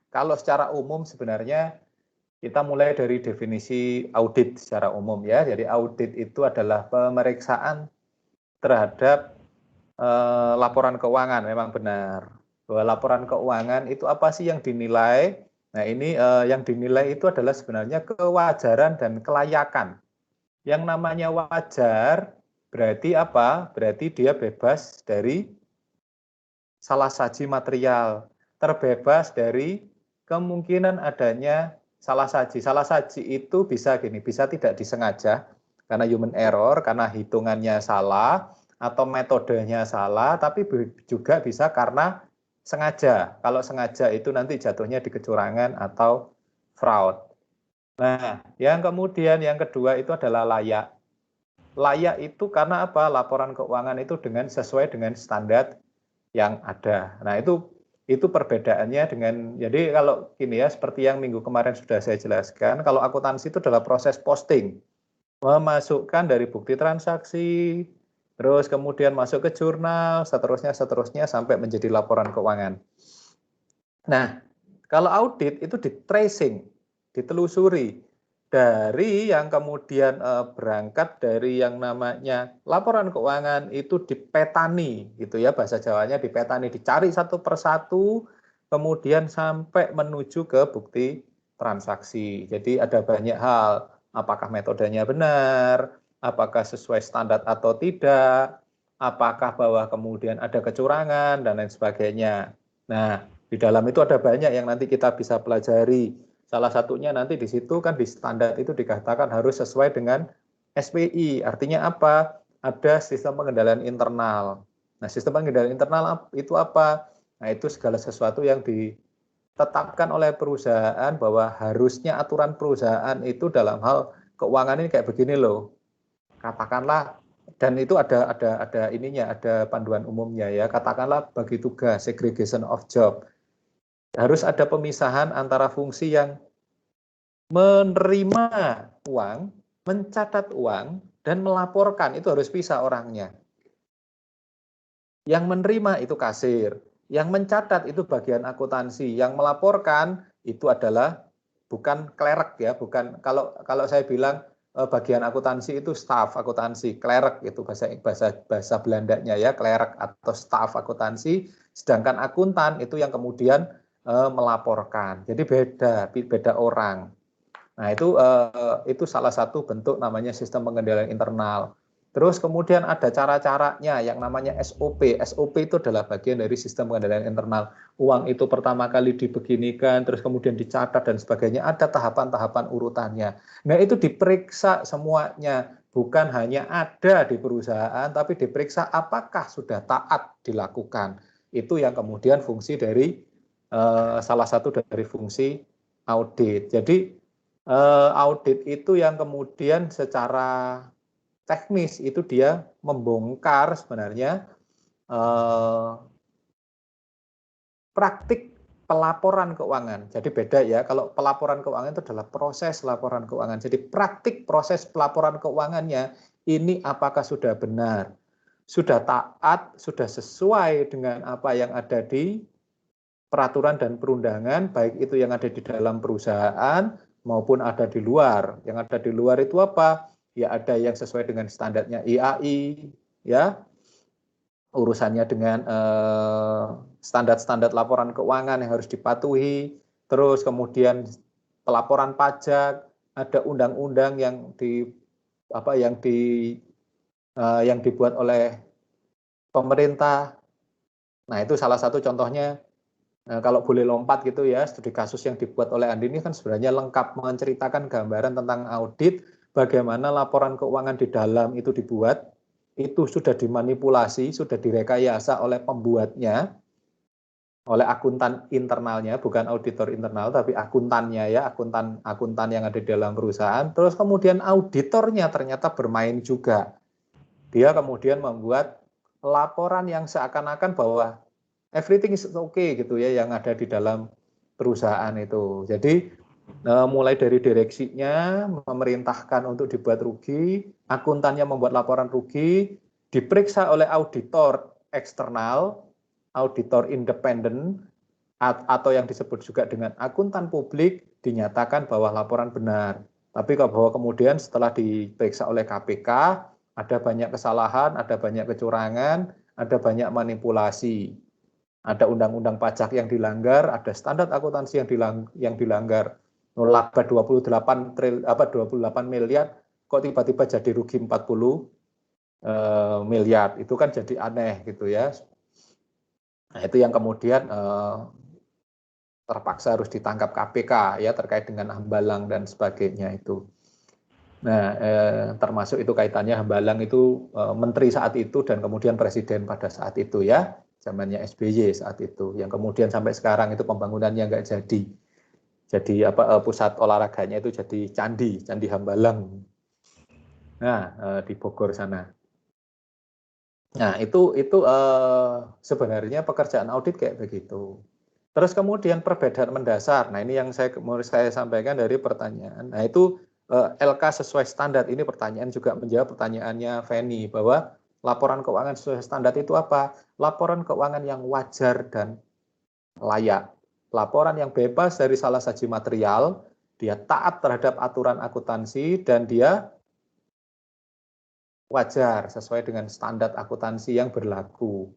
kalau secara umum sebenarnya kita mulai dari definisi audit secara umum ya. Jadi audit itu adalah pemeriksaan terhadap laporan keuangan. Memang benar bahwa laporan keuangan itu apa sih yang dinilai. Nah ini yang dinilai itu adalah sebenarnya kewajaran dan kelayakan. Yang namanya wajar berarti apa? Berarti dia bebas dari salah saji material, terbebas dari kemungkinan adanya salah saji. Salah saji itu bisa gini, bisa tidak disengaja karena human error, karena hitungannya salah atau metodenya salah, tapi juga bisa karena sengaja. Kalau sengaja itu nanti jatuhnya di kecurangan atau fraud. Nah, yang kemudian yang kedua itu adalah layak. Layak itu karena apa? Laporan keuangan itu sesuai dengan standar yang ada. Nah, itu perbedaannya dengan, jadi kalau gini ya, seperti yang minggu kemarin sudah saya jelaskan, kalau akuntansi itu adalah proses posting, memasukkan dari bukti transaksi, terus kemudian masuk ke jurnal, seterusnya sampai menjadi laporan keuangan. Nah, kalau audit itu di tracing, ditelusuri dari yang kemudian berangkat dari yang namanya laporan keuangan itu dipetani gitu ya, bahasa Jawanya dipetani, dicari satu persatu kemudian sampai menuju ke bukti transaksi. Jadi ada banyak hal, apakah metodenya benar, apakah sesuai standar atau tidak, apakah bahwa kemudian ada kecurangan dan lain sebagainya. Nah, Di dalam itu ada banyak yang nanti kita bisa pelajari. Salah satunya nanti di situ kan di standar itu dikatakan harus sesuai dengan SPI. Artinya apa? Ada sistem pengendalian internal. Nah, sistem pengendalian internal itu apa? Nah, itu segala sesuatu yang ditetapkan oleh perusahaan bahwa harusnya aturan perusahaan itu dalam hal keuangan ini kayak begini loh. Katakanlah, dan itu ada ininya, ada panduan umumnya ya. Katakanlah bagi tugas, segregation of job. Harus ada pemisahan antara fungsi yang menerima uang, mencatat uang, dan melaporkan. Itu harus pisah orangnya. Yang menerima itu kasir, yang mencatat itu bagian akuntansi, yang melaporkan itu adalah bukan klerek ya, bukan kalau saya bilang bagian akuntansi itu staf akuntansi, klerek itu bahasa Belandanya ya, klerek atau staf akuntansi, sedangkan akuntan itu yang kemudian melaporkan. Jadi beda orang. Nah, itu salah satu bentuk namanya sistem pengendalian internal. Terus kemudian ada cara-caranya yang namanya SOP. SOP itu adalah bagian dari sistem pengendalian internal. Uang itu pertama kali dibeginikan, terus kemudian dicatat dan sebagainya. Ada tahapan-tahapan urutannya. Nah, itu diperiksa semuanya. Bukan hanya ada di perusahaan, tapi diperiksa apakah sudah taat dilakukan. Itu yang kemudian fungsi dari salah satu dari fungsi audit. Jadi audit itu yang kemudian secara teknis itu dia membongkar sebenarnya praktik pelaporan keuangan. Jadi beda ya, kalau pelaporan keuangan itu adalah proses laporan keuangan. Jadi praktik proses pelaporan keuangannya ini apakah sudah benar, sudah taat, sudah sesuai dengan apa yang ada di peraturan dan perundangan, baik itu yang ada di dalam perusahaan maupun ada di luar. Yang ada di luar itu apa? Ya ada yang sesuai dengan standarnya IAI, ya urusannya dengan standar-standar laporan keuangan yang harus dipatuhi. Terus kemudian pelaporan pajak, ada undang-undang yang dibuat oleh pemerintah. Nah, itu salah satu contohnya. Kalau boleh lompat gitu ya, studi kasus yang dibuat oleh Andi ini kan sebenarnya lengkap menceritakan gambaran tentang audit, bagaimana laporan keuangan di dalam itu dibuat, itu sudah dimanipulasi, sudah direkayasa oleh pembuatnya, oleh akuntan internalnya, bukan auditor internal, tapi akuntannya ya, akuntan yang ada di dalam perusahaan. Terus kemudian auditornya ternyata bermain juga. Dia kemudian membuat laporan yang seakan-akan bahwa everything is okay gitu ya yang ada di dalam perusahaan itu. Jadi mulai dari direksinya memerintahkan untuk dibuat rugi, akuntannya membuat laporan rugi, diperiksa oleh auditor eksternal, auditor independen, atau yang disebut juga dengan akuntan publik, dinyatakan bahwa laporan benar. Tapi bahwa kemudian setelah diperiksa oleh KPK, ada banyak kesalahan, ada banyak kecurangan, ada banyak manipulasi. Ada undang-undang pajak yang dilanggar, ada standar akuntansi yang dilanggar. Laba 28 miliar, kok tiba-tiba jadi rugi 40 miliar. Itu kan jadi aneh gitu ya. Nah, itu yang kemudian terpaksa harus ditangkap KPK ya terkait dengan hambalang dan sebagainya itu. Nah, termasuk itu kaitannya hambalang itu menteri saat itu dan kemudian presiden pada saat itu ya. Zamannya SBY saat itu, yang kemudian sampai sekarang itu pembangunannya nggak jadi pusat olahraganya itu jadi candi Hambalang. Nah, di Bogor sana. Nah, itu sebenarnya pekerjaan audit kayak begitu. Terus kemudian perbedaan mendasar. Nah, ini yang saya sampaikan dari pertanyaan. Nah, itu LK sesuai standar. Ini pertanyaan juga menjawab pertanyaannya Feni bahwa laporan keuangan sesuai standar itu apa? Laporan keuangan yang wajar dan layak. Laporan yang bebas dari salah satu material, dia taat terhadap aturan akuntansi, dan dia wajar sesuai dengan standar akuntansi yang berlaku.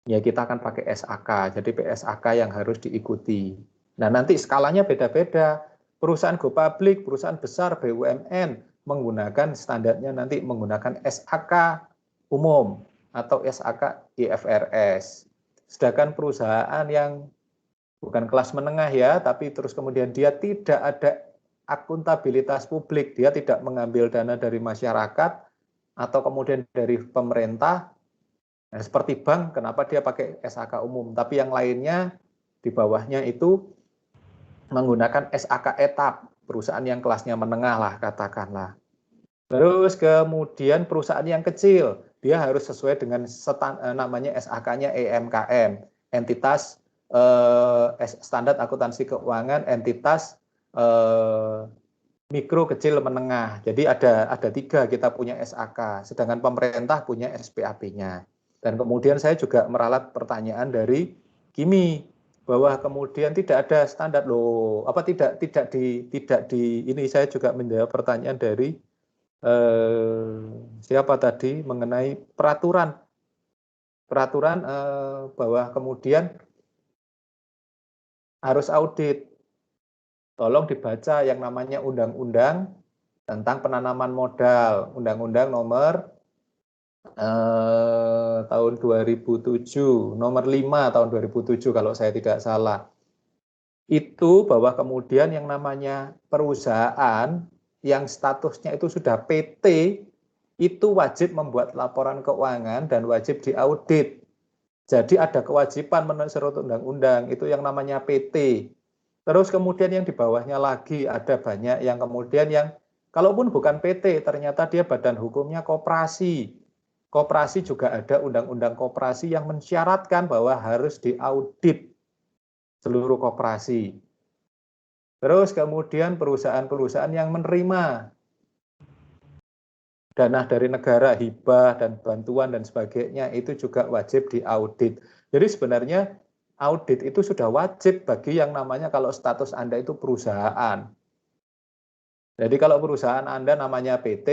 Ya, kita akan pakai SAK, jadi PSAK yang harus diikuti. Nah, nanti skalanya beda-beda. Perusahaan go public, perusahaan besar, BUMN, menggunakan standarnya nanti menggunakan SAK umum atau SAK IFRS. Sedangkan perusahaan yang bukan kelas menengah ya, tapi terus kemudian dia tidak ada akuntabilitas publik, dia tidak mengambil dana dari masyarakat atau kemudian dari pemerintah. Nah, seperti bank, kenapa dia pakai SAK umum, tapi yang lainnya di bawahnya itu menggunakan SAK etap, perusahaan yang kelasnya menengah lah katakanlah. Terus kemudian perusahaan yang kecil, dia harus sesuai dengan namanya SAK-nya EMKM, entitas standar akuntansi keuangan, entitas mikro, kecil, menengah. Jadi ada 3 kita punya SAK, sedangkan pemerintah punya SPAP-nya. Dan kemudian saya juga meralat pertanyaan dari Kimi bahwa kemudian tidak ada standar loh, apa tidak di ini saya juga menjawab pertanyaan dari siapa tadi mengenai peraturan bahwa kemudian harus audit. Tolong dibaca yang namanya undang-undang tentang penanaman modal, undang-undang nomor tahun 2007, nomor 5 tahun 2007 kalau saya tidak salah. Itu bahwa kemudian yang namanya perusahaan yang statusnya itu sudah PT, itu wajib membuat laporan keuangan dan wajib diaudit. Jadi ada kewajiban menurut undang-undang, itu yang namanya PT. Terus kemudian yang di bawahnya lagi ada banyak yang kemudian yang kalaupun bukan PT, ternyata dia badan hukumnya koperasi. Koperasi juga ada undang-undang koperasi yang mensyaratkan bahwa harus diaudit seluruh koperasi. Terus kemudian perusahaan-perusahaan yang menerima dana dari negara, hibah dan bantuan dan sebagainya itu juga wajib diaudit. Jadi sebenarnya audit itu sudah wajib bagi yang namanya kalau status Anda itu perusahaan. Jadi kalau perusahaan Anda namanya PT,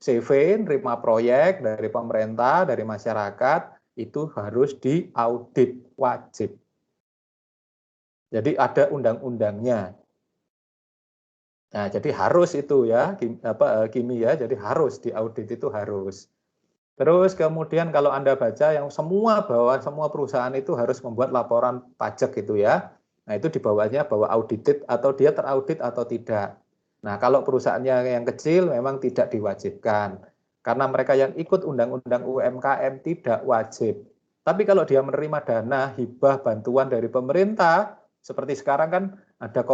CV, nerima proyek dari pemerintah, dari masyarakat, itu harus diaudit, wajib. Jadi ada undang-undangnya. Nah, jadi harus itu ya, Kimi ya, jadi harus diaudit itu harus. Terus kemudian kalau Anda baca yang bahwa semua perusahaan itu harus membuat laporan pajak gitu ya. Nah, itu di bawahnya bahwa audited atau dia teraudit atau tidak. Nah, kalau perusahaannya yang kecil memang tidak diwajibkan. Karena mereka yang ikut undang-undang UMKM tidak wajib. Tapi kalau dia menerima dana, hibah, bantuan dari pemerintah, seperti sekarang kan ada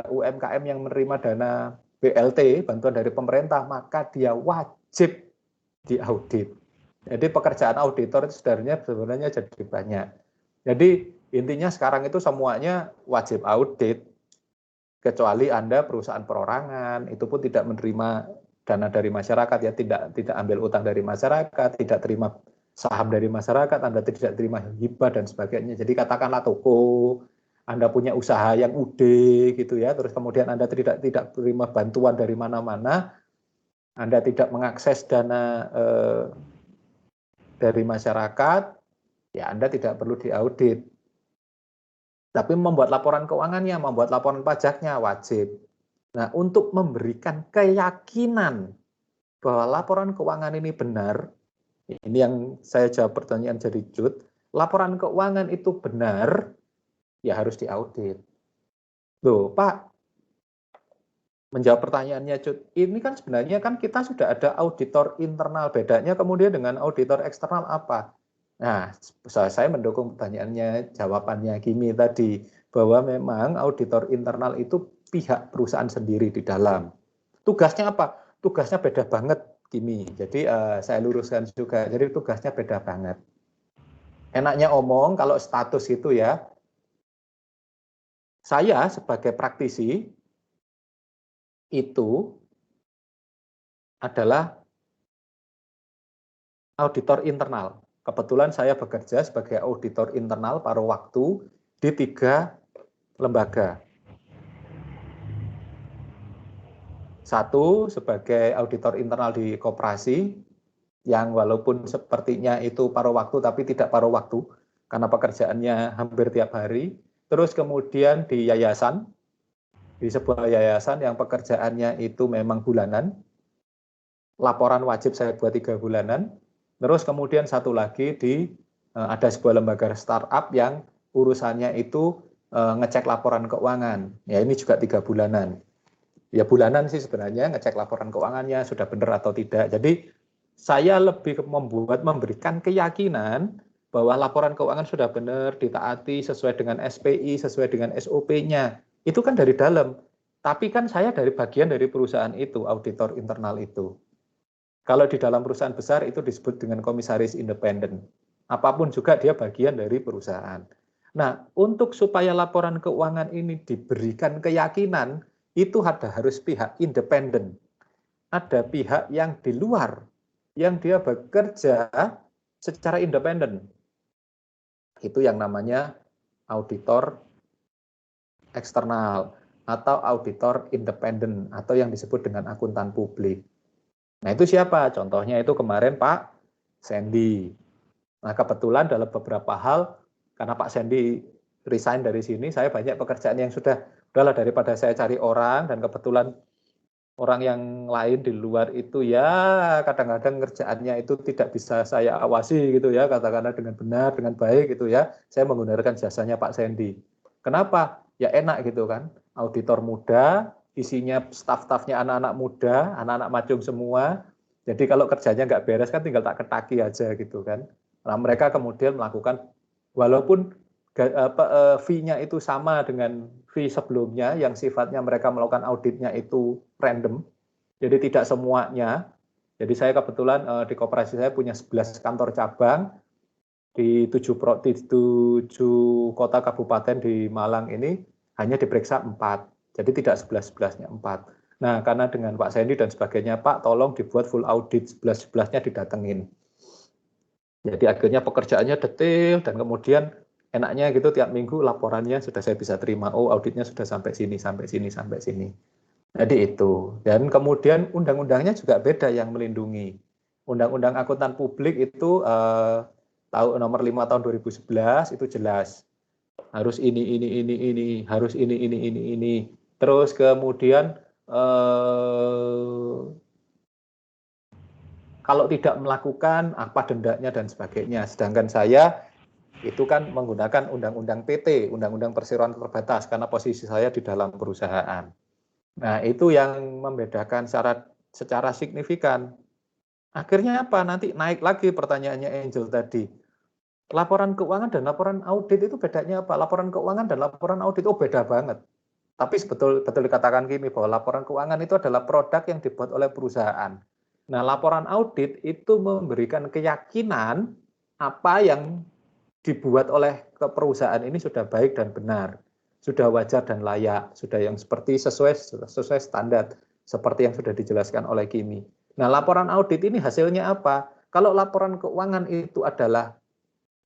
UMKM yang menerima dana BLT, bantuan dari pemerintah, maka dia wajib diaudit. Jadi pekerjaan auditor itu sebenarnya jadi banyak. Jadi intinya sekarang itu semuanya wajib audit, kecuali Anda perusahaan perorangan, itu pun tidak menerima dana dari masyarakat, ya tidak ambil utang dari masyarakat, tidak terima saham dari masyarakat, Anda tidak terima hibah dan sebagainya. Jadi katakanlah toko, Anda punya usaha yang ude gitu ya, terus kemudian Anda tidak terima bantuan dari mana-mana, Anda tidak mengakses dana dari masyarakat, ya Anda tidak perlu diaudit. Tapi membuat laporan keuangannya, membuat laporan pajaknya wajib. Nah, untuk memberikan keyakinan bahwa laporan keuangan ini benar, ini yang saya jawab pertanyaan dari Jud, laporan keuangan itu benar, ya harus diaudit. Loh, Pak, menjawab pertanyaannya Jud, ini kan sebenarnya kan kita sudah ada auditor internal, bedanya kemudian dengan auditor eksternal apa? Nah, saya mendukung pertanyaannya, jawabannya Kimi tadi, bahwa memang auditor internal itu pihak perusahaan sendiri di dalam. Tugasnya apa? Tugasnya beda banget, Kimi. Jadi saya luruskan juga, jadi tugasnya beda banget. Enaknya omong kalau status itu ya, saya sebagai praktisi, itu adalah auditor internal. Kebetulan saya bekerja sebagai auditor internal paruh waktu di 3 lembaga. 1 sebagai auditor internal di koperasi, yang walaupun sepertinya itu paruh waktu tapi tidak paruh waktu, karena pekerjaannya hampir tiap hari. Terus kemudian di yayasan, di sebuah yayasan yang pekerjaannya itu memang bulanan, laporan wajib saya buat 3 bulanan. Terus kemudian satu lagi ada sebuah lembaga startup yang urusannya itu ngecek laporan keuangan. Ya ini juga 3 bulanan. Ya bulanan sih sebenarnya ngecek laporan keuangannya sudah benar atau tidak. Jadi saya lebih memberikan keyakinan bahwa laporan keuangan sudah benar, ditaati sesuai dengan SPI, sesuai dengan SOP-nya. Itu kan dari dalam. Tapi kan saya dari bagian dari perusahaan itu, auditor internal itu. Kalau di dalam perusahaan besar itu disebut dengan komisaris independen. Apapun juga dia bagian dari perusahaan. Nah, untuk supaya laporan keuangan ini diberikan keyakinan, itu harus pihak independen. Ada pihak yang di luar, yang dia bekerja secara independen. Itu yang namanya auditor eksternal atau auditor independen atau yang disebut dengan akuntan publik. Nah itu siapa? Contohnya itu kemarin Pak Sandy. Nah kebetulan dalam beberapa hal, karena Pak Sandy resign dari sini, saya banyak pekerjaan yang udahlah daripada saya cari orang, dan kebetulan orang yang lain di luar itu ya kadang-kadang kerjaannya itu tidak bisa saya awasi gitu ya, katakanlah dengan benar, dengan baik gitu ya, saya menggunakan jasanya Pak Sandy. Kenapa? Ya enak gitu kan, auditor muda, isinya staf-stafnya anak-anak muda, anak-anak macung semua, jadi kalau kerjanya nggak beres kan tinggal tak ketaki aja gitu kan. Nah mereka kemudian melakukan, walaupun fee-nya itu sama dengan fee sebelumnya yang sifatnya mereka melakukan auditnya itu random, jadi tidak semuanya. Jadi saya kebetulan di koperasi saya punya 11 kantor cabang di 7 kota kabupaten di Malang ini, hanya diperiksa 4, jadi tidak 11-11-nya 4. Nah karena dengan Pak Sandy dan sebagainya, Pak tolong dibuat full audit, 11-11-nya didatengin. Jadi akhirnya pekerjaannya detail, dan kemudian enaknya gitu tiap minggu laporannya sudah saya bisa terima, oh auditnya sudah sampai sini, sampai sini, sampai sini. Jadi itu, dan kemudian undang-undangnya juga beda yang melindungi. Undang-undang akuntan publik itu nomor 5 tahun 2011 itu jelas. Harus ini, harus ini. Terus kemudian kalau tidak melakukan apa dendanya dan sebagainya. Sedangkan saya itu kan menggunakan undang-undang PT, undang-undang perseroan terbatas, karena posisi saya di dalam perusahaan. Nah itu yang membedakan secara signifikan. Akhirnya apa? Nanti naik lagi pertanyaannya Angel tadi. Laporan keuangan dan laporan audit itu bedanya apa? Laporan keuangan dan laporan audit itu beda banget. Tapi betul dikatakan Kimi bahwa laporan keuangan itu adalah produk yang dibuat oleh perusahaan. Nah, laporan audit itu memberikan keyakinan apa yang dibuat oleh perusahaan ini sudah baik dan benar, sudah wajar dan layak, sudah yang seperti sesuai standar, seperti yang sudah dijelaskan oleh Kimi. Nah, laporan audit ini hasilnya apa? Kalau laporan keuangan itu adalah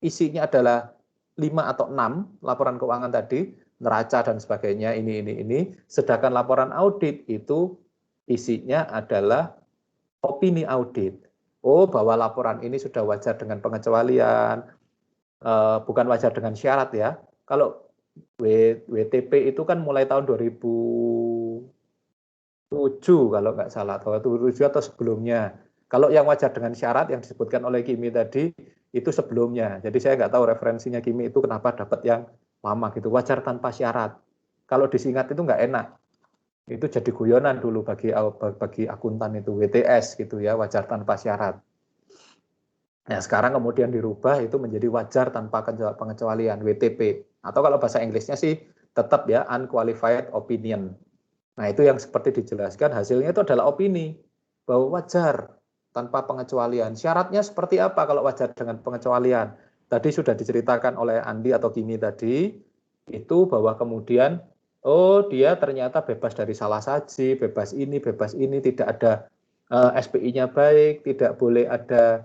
isinya adalah 5 atau 6 laporan keuangan tadi, neraca dan sebagainya, ini. Sedangkan laporan audit itu isinya adalah opini audit. Oh, bahwa laporan ini sudah wajar dengan pengecualian, bukan wajar dengan syarat ya. Kalau WTP itu kan mulai tahun 2007 kalau nggak salah, atau 2007 atau sebelumnya. Kalau yang wajar dengan syarat yang disebutkan oleh Kimi tadi, itu sebelumnya. Jadi saya nggak tahu referensinya Kimi itu kenapa dapat yang lama gitu, wajar tanpa syarat. Kalau disingkat itu nggak enak. Itu jadi guyonan dulu bagi akuntan itu, WTS gitu ya, wajar tanpa syarat. Nah sekarang kemudian dirubah itu menjadi wajar tanpa pengecualian, WTP. Atau kalau bahasa Inggrisnya sih tetap ya, unqualified opinion. Nah itu yang seperti dijelaskan, hasilnya itu adalah opini, bahwa wajar tanpa pengecualian. Syaratnya seperti apa kalau wajar dengan pengecualian? Tadi sudah diceritakan oleh Andi atau Kimi tadi, itu bahwa kemudian, oh dia ternyata bebas dari salah saji, bebas ini, tidak ada SPI-nya baik, tidak boleh ada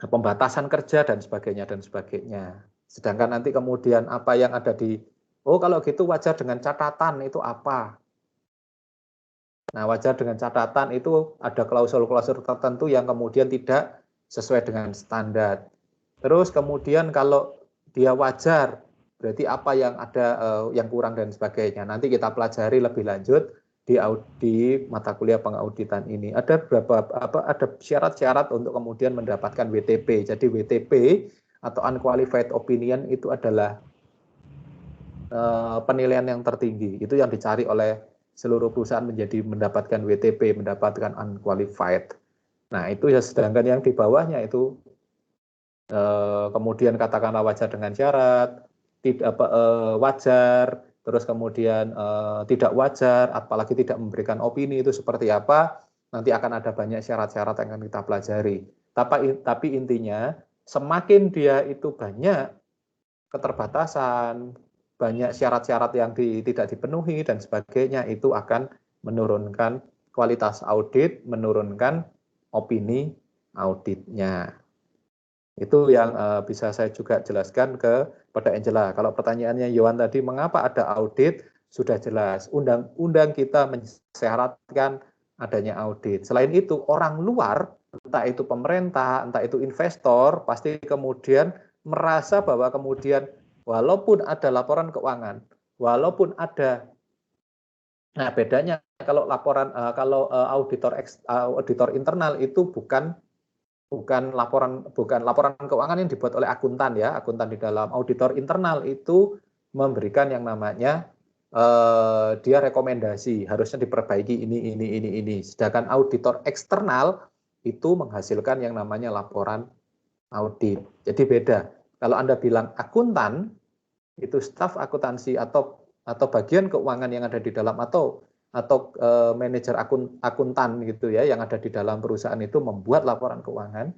pembatasan kerja dan sebagainya. Sedangkan nanti kemudian apa yang ada di, oh kalau gitu wajar dengan catatan itu apa? Nah wajar dengan catatan itu ada klausul-klausul tertentu yang kemudian tidak sesuai dengan standar. Terus kemudian kalau dia wajar, berarti apa yang ada yang kurang dan sebagainya. Nanti kita pelajari lebih lanjut di mata kuliah pengauditan ini. Ada ada syarat-syarat untuk kemudian mendapatkan WTP. Jadi WTP atau unqualified opinion itu adalah penilaian yang tertinggi. Itu yang dicari oleh seluruh perusahaan menjadi mendapatkan WTP, mendapatkan unqualified. Nah, itu ya, sedangkan yang di bawahnya itu kemudian katakanlah wajar dengan syarat, tidak wajar, terus kemudian tidak wajar, apalagi tidak memberikan opini, itu seperti apa, nanti akan ada banyak syarat-syarat yang akan kita pelajari. Tapi intinya, semakin dia itu banyak keterbatasan, banyak syarat-syarat yang tidak dipenuhi dan sebagainya, itu akan menurunkan kualitas audit, menurunkan opini auditnya. Itu yang bisa saya juga jelaskan kepada Angela. Kalau pertanyaannya Yohan tadi, mengapa ada audit? Sudah jelas, undang-undang kita mensyaratkan adanya audit. Selain itu, orang luar, entah itu pemerintah, entah itu investor, pasti kemudian merasa bahwa kemudian walaupun ada laporan keuangan, walaupun ada, nah bedanya kalau laporan auditor internal itu bukan laporan keuangan yang dibuat oleh akuntan ya, akuntan di dalam. Auditor internal itu memberikan yang namanya dia rekomendasi, harusnya diperbaiki ini. Sedangkan auditor eksternal itu menghasilkan yang namanya laporan audit. Jadi beda. Kalau Anda bilang akuntan, itu staf akuntansi atau bagian keuangan yang ada di dalam atau manajer akuntan gitu ya, yang ada di dalam perusahaan itu membuat laporan keuangan.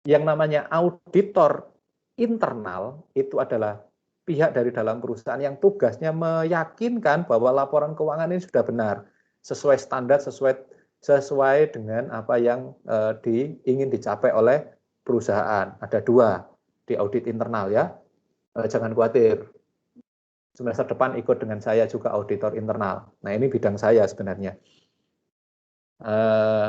Yang namanya auditor internal itu adalah pihak dari dalam perusahaan yang tugasnya meyakinkan bahwa laporan keuangan ini sudah benar, sesuai standar, sesuai dengan apa yang ingin dicapai oleh perusahaan. Ada 2 di audit internal ya, jangan khawatir. Semester depan ikut dengan saya juga auditor internal. Nah, ini bidang saya sebenarnya.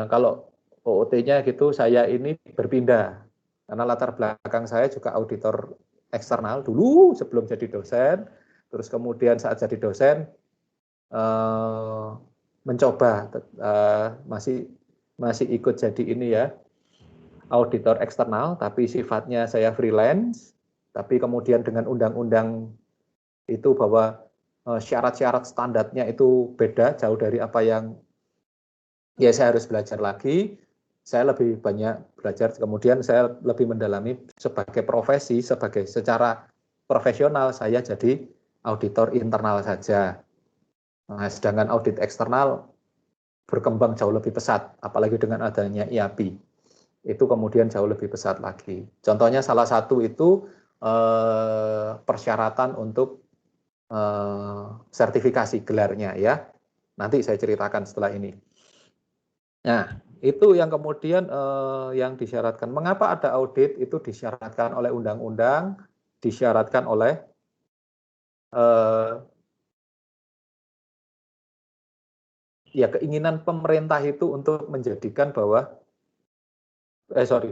Kalau OOT-nya gitu, saya ini berpindah. Karena latar belakang saya juga auditor eksternal dulu sebelum jadi dosen. Terus kemudian saat jadi dosen, mencoba, masih ikut jadi ini ya, auditor eksternal, tapi sifatnya saya freelance. Tapi kemudian dengan undang-undang itu bahwa syarat-syarat standarnya itu beda, jauh dari apa yang ya saya harus belajar lagi. Saya lebih banyak belajar, kemudian saya lebih mendalami sebagai profesi, secara profesional saya jadi auditor internal saja. Nah, sedangkan audit eksternal berkembang jauh lebih pesat, apalagi dengan adanya IAPI. Itu kemudian jauh lebih pesat lagi. Contohnya salah satu itu persyaratan untuk sertifikasi gelarnya ya. Nanti saya ceritakan setelah ini. Nah, itu yang kemudian yang disyaratkan. Mengapa ada audit? Itu disyaratkan oleh undang-undang, disyaratkan oleh ya keinginan pemerintah itu untuk menjadikan bahwa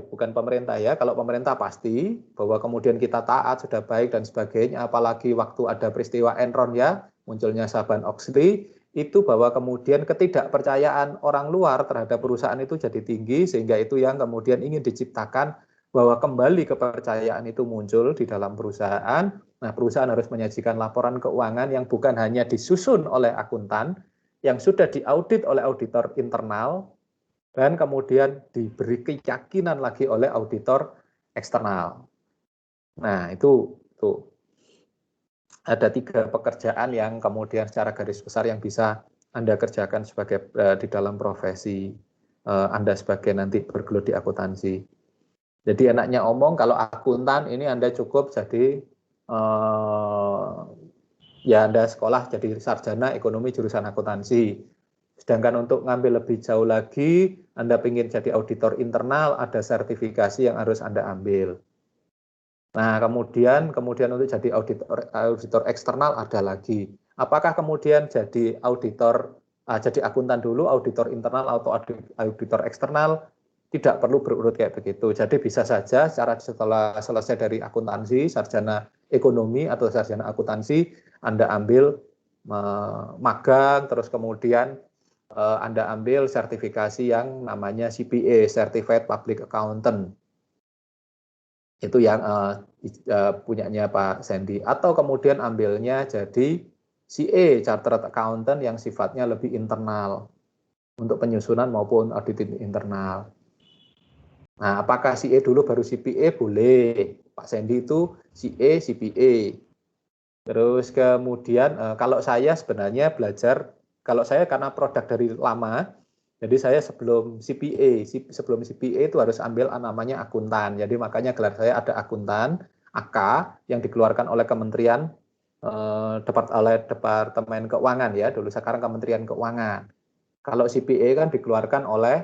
bukan pemerintah ya. Kalau pemerintah pasti bahwa kemudian kita taat, sudah baik dan sebagainya, apalagi waktu ada peristiwa Enron ya, munculnya Sarbanes-Oxley, itu bahwa kemudian ketidakpercayaan orang luar terhadap perusahaan itu jadi tinggi, sehingga itu yang kemudian ingin diciptakan bahwa kembali kepercayaan itu muncul di dalam perusahaan. Nah, perusahaan harus menyajikan laporan keuangan yang bukan hanya disusun oleh akuntan, yang sudah diaudit oleh auditor internal, dan kemudian diberi keyakinan lagi oleh auditor eksternal. Nah, itu ada 3 pekerjaan yang kemudian secara garis besar yang bisa Anda kerjakan sebagai di dalam profesi Anda sebagai nanti bergelut di akuntansi. Jadi enaknya omong, kalau akuntan ini Anda cukup jadi ya Anda sekolah jadi sarjana ekonomi jurusan akuntansi. Sedangkan untuk ngambil lebih jauh lagi, Anda ingin jadi auditor internal, ada sertifikasi yang harus Anda ambil. Nah, kemudian untuk jadi auditor eksternal ada lagi. Apakah kemudian jadi jadi akuntan dulu, auditor internal atau auditor eksternal? Tidak perlu berurut kayak begitu. Jadi bisa saja setelah selesai dari akuntansi, sarjana ekonomi atau sarjana akuntansi, Anda ambil magang, terus kemudian Anda ambil sertifikasi yang namanya CPA, Certified Public Accountant. Itu yang punyanya Pak Sandy. Atau kemudian ambilnya jadi CA, Chartered Accountant, yang sifatnya lebih internal untuk penyusunan maupun auditing internal. Nah, apakah CA dulu baru CPA? Boleh. Pak Sandy itu CA, CPA. Terus kemudian kalau saya sebenarnya belajar, kalau saya karena produk dari lama, jadi saya sebelum CPA itu harus ambil namanya akuntan. Jadi makanya gelar saya ada akuntan, AK, yang dikeluarkan oleh Kementerian Departemen Keuangan ya, dulu sekarang Kementerian Keuangan. Kalau CPA kan dikeluarkan oleh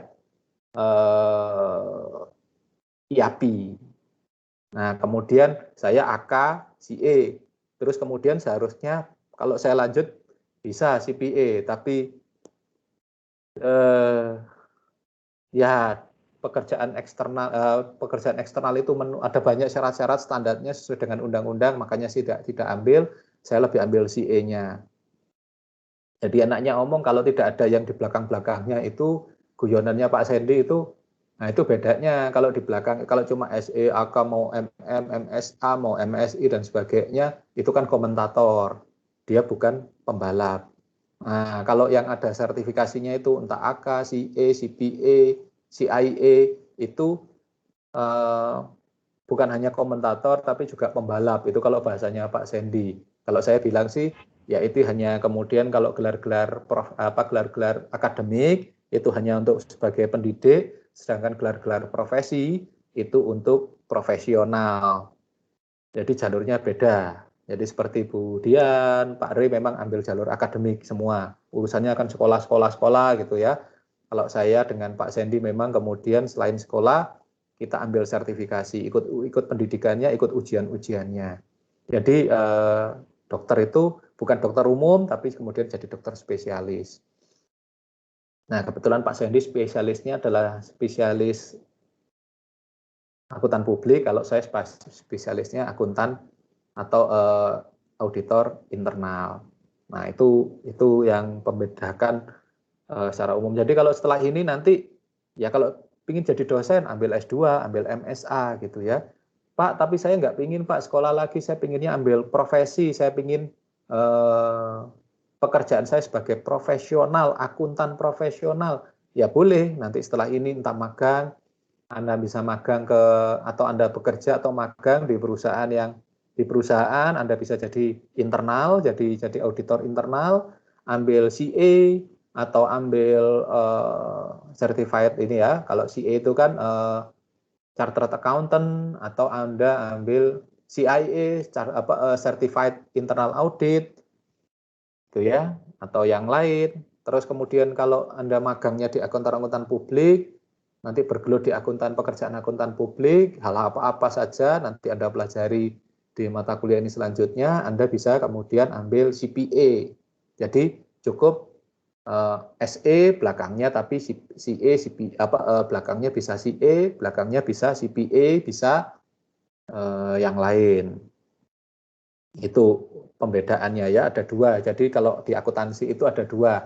IAPI. Nah, kemudian saya AK, CA. Terus kemudian seharusnya kalau saya lanjut bisa CPA, tapi ya pekerjaan eksternal itu ada banyak syarat-syarat standarnya sesuai dengan undang-undang, makanya saya tidak ambil, saya lebih ambil CA-nya. Jadi enaknya omong kalau tidak ada yang di belakang-belakangnya itu guyonannya Pak Sandy itu, nah itu bedanya kalau di belakang, kalau cuma SE, AK, mau MM, MSA, mau MSI dan sebagainya, itu kan komentator, dia bukan pembalap. Nah, kalau yang ada sertifikasinya itu entah AK, CA, CPA, CIA, itu bukan hanya komentator tapi juga pembalap. Itu kalau bahasanya Pak Sandy. Kalau saya bilang sih, ya itu hanya kemudian kalau gelar-gelar gelar-gelar akademik itu hanya untuk sebagai pendidik, sedangkan gelar-gelar profesi itu untuk profesional. Jadi jalurnya beda. Jadi seperti Bu Dian, Pak Rey memang ambil jalur akademik semua. Urusannya akan sekolah gitu ya. Kalau saya dengan Pak Sandy memang kemudian selain sekolah, kita ambil sertifikasi, ikut pendidikannya, ikut ujian-ujiannya. Jadi dokter itu bukan dokter umum, tapi kemudian jadi dokter spesialis. Nah, kebetulan Pak Sandy spesialisnya adalah spesialis akuntan publik, kalau saya spesialisnya akuntan atau auditor internal. Nah, itu yang membedakan secara umum. Jadi kalau setelah ini nanti, ya kalau ingin jadi dosen, ambil S2, ambil MSA gitu ya. Pak, tapi saya nggak pingin Pak sekolah lagi, saya pinginnya ambil profesi, saya pingin pekerjaan saya sebagai profesional, akuntan profesional. Ya boleh, nanti setelah ini entah magang, Anda bisa magang atau Anda bekerja atau magang di perusahaan Anda bisa jadi internal, jadi auditor internal, ambil CA atau ambil certified ini ya. Kalau CA itu kan Chartered Accountant, atau Anda ambil CIA, Certified Internal Audit, gitu ya, atau yang lain. Terus kemudian kalau Anda magangnya di akuntan publik, nanti bergelut di pekerjaan akuntan publik, hal apa-apa saja nanti Anda pelajari di mata kuliah ini selanjutnya, Anda bisa kemudian ambil CPA. Jadi cukup SE belakangnya tapi CA, belakangnya bisa CA, belakangnya bisa CPA, bisa yang lain. Itu pembedaannya ya, ada dua. Jadi kalau di akuntansi itu ada dua.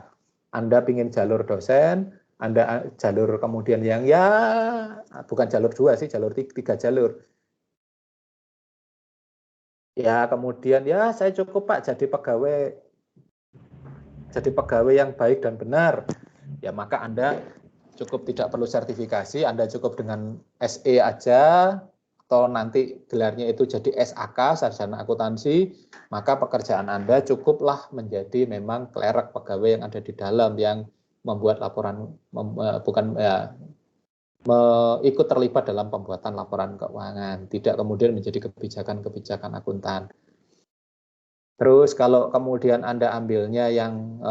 Anda ingin jalur dosen, Anda jalur kemudian yang ya bukan jalur dua sih, jalur tiga jalur. Ya kemudian ya saya cukup Pak jadi pegawai yang baik dan benar. Ya maka Anda cukup tidak perlu sertifikasi, Anda cukup dengan SE aja, atau nanti gelarnya itu jadi SAK, sarjana akuntansi, maka pekerjaan Anda cukuplah menjadi memang klerk pegawai yang ada di dalam, yang membuat laporan, ikut terlibat dalam pembuatan laporan keuangan, tidak kemudian menjadi kebijakan-kebijakan akuntan. Terus kalau kemudian Anda ambilnya yang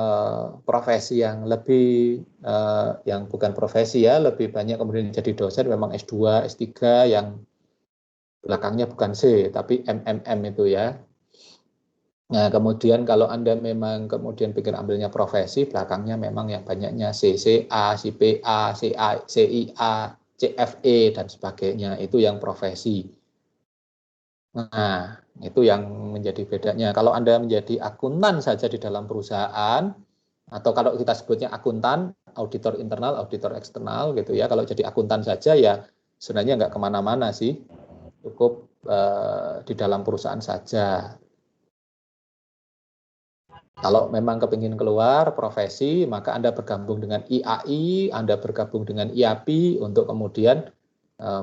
profesi yang lebih, yang bukan profesi ya, lebih banyak kemudian jadi dosen, memang S2, S3 yang belakangnya bukan C, tapi MMM itu ya. Nah kemudian kalau Anda memang kemudian pikir ambilnya profesi, belakangnya memang yang banyaknya CCA, CPA, CIA, CFE, dan sebagainya, itu yang profesi. Nah, itu yang menjadi bedanya. Kalau Anda menjadi akuntan saja di dalam perusahaan, atau kalau kita sebutnya akuntan, auditor internal, auditor eksternal gitu ya. Kalau jadi akuntan saja ya sebenarnya nggak kemana-mana sih. cukup di dalam perusahaan saja. Kalau memang kepingin keluar profesi, maka Anda bergabung dengan IAI, Anda bergabung dengan IAPI untuk kemudian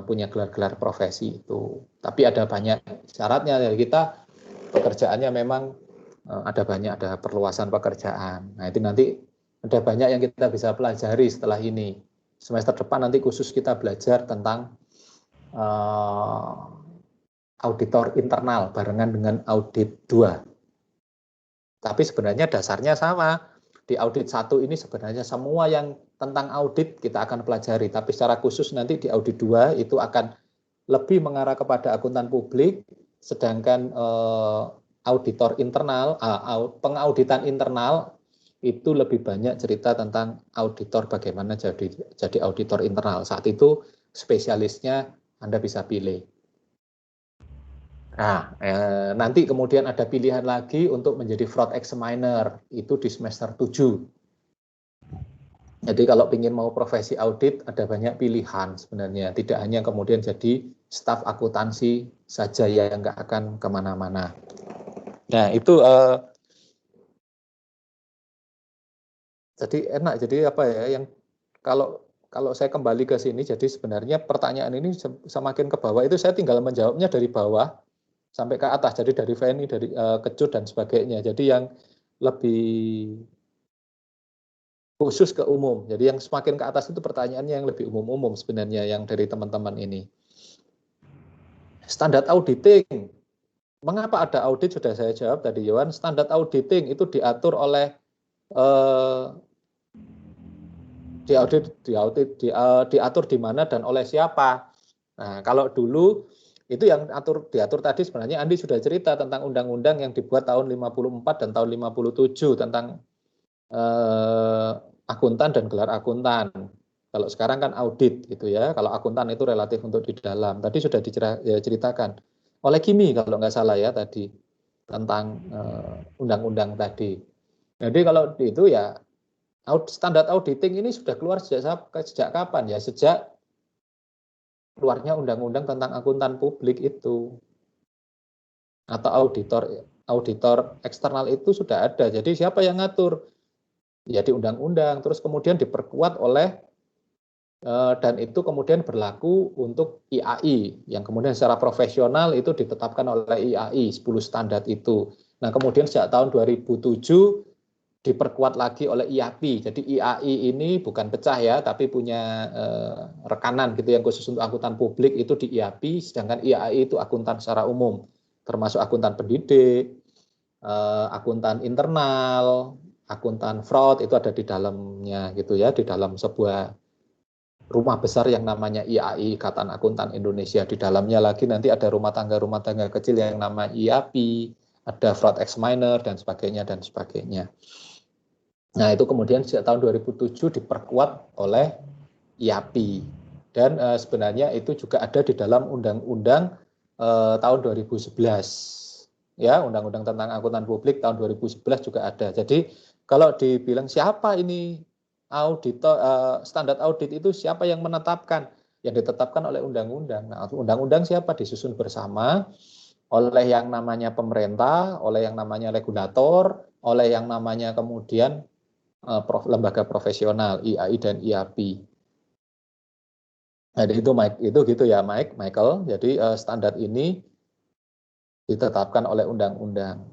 punya gelar-gelar profesi itu. Tapi ada banyak syaratnya dari kita, pekerjaannya memang ada banyak, ada perluasan pekerjaan. Nah itu nanti ada banyak yang kita bisa pelajari setelah ini. Semester depan nanti khusus kita belajar tentang auditor internal barengan dengan audit 2. Tapi sebenarnya dasarnya sama. Di audit 1 ini sebenarnya semua yang tentang audit kita akan pelajari. Tapi secara khusus nanti di audit 2 itu akan lebih mengarah kepada akuntan publik, sedangkan auditor internal, pengauditan internal itu lebih banyak cerita tentang auditor, bagaimana jadi auditor internal. Saat itu spesialisnya Anda bisa pilih. Nah, nanti kemudian ada pilihan lagi untuk menjadi fraud examiner, itu di semester 7. Jadi kalau ingin mau profesi audit, ada banyak pilihan sebenarnya. Tidak hanya kemudian jadi staf akuntansi saja yang nggak akan kemana-mana. Nah, itu jadi enak. Jadi apa ya, yang kalau saya kembali ke sini, jadi sebenarnya pertanyaan ini semakin ke bawah, itu saya tinggal menjawabnya dari bawah sampai ke atas, jadi dari Feni, dari Kecut dan sebagainya. Jadi yang lebih khusus ke umum. Jadi yang semakin ke atas itu pertanyaannya yang lebih umum-umum sebenarnya yang dari teman-teman ini. Standar auditing. Mengapa ada audit? Sudah saya jawab tadi, Yohan. Standar auditing itu diatur oleh diatur di mana dan oleh siapa. Nah, kalau dulu itu yang diatur tadi sebenarnya Andi sudah cerita tentang undang-undang yang dibuat tahun 54 dan tahun 57 tentang akuntan dan gelar akuntan. Kalau sekarang kan audit gitu ya. Kalau akuntan itu relatif untuk di dalam. Tadi sudah diceritakan oleh Kimi kalau nggak salah ya tadi tentang undang-undang tadi. Jadi kalau itu ya standar auditing ini sudah keluar sejak kapan ya? Sejak keluarnya undang-undang tentang akuntan publik itu, atau auditor eksternal itu sudah ada. Jadi siapa yang ngatur? Ya di undang-undang, terus kemudian diperkuat oleh dan itu kemudian berlaku untuk IAI, yang kemudian secara profesional itu ditetapkan oleh IAI 10 standar itu. Nah kemudian sejak tahun 2007 diperkuat lagi oleh IAPI. Jadi IAI ini bukan pecah ya, tapi punya rekanan gitu yang khusus untuk akuntan publik itu di IAPI, sedangkan IAI itu akuntan secara umum, termasuk akuntan pendidik, akuntan internal, akuntan fraud itu ada di dalamnya gitu ya, di dalam sebuah rumah besar yang namanya IAI, Ikatan Akuntan Indonesia. Di dalamnya lagi nanti ada rumah tangga kecil yang nama IAPI, ada fraud examiner dan sebagainya dan sebagainya. Nah itu kemudian sejak tahun 2007 diperkuat oleh IAPI dan sebenarnya itu juga ada di dalam undang-undang tahun 2011 ya, undang-undang tentang akuntan publik tahun 2011 juga ada. Jadi kalau dibilang siapa ini auditor, standar audit itu siapa yang menetapkan? Yang ditetapkan oleh undang-undang. Nah, undang-undang siapa? Disusun bersama oleh yang namanya pemerintah, oleh yang namanya regulator, oleh yang namanya kemudian lembaga profesional IAI dan IAPI. Nah, itu gitu ya Michael. Jadi standar ini ditetapkan oleh undang-undang.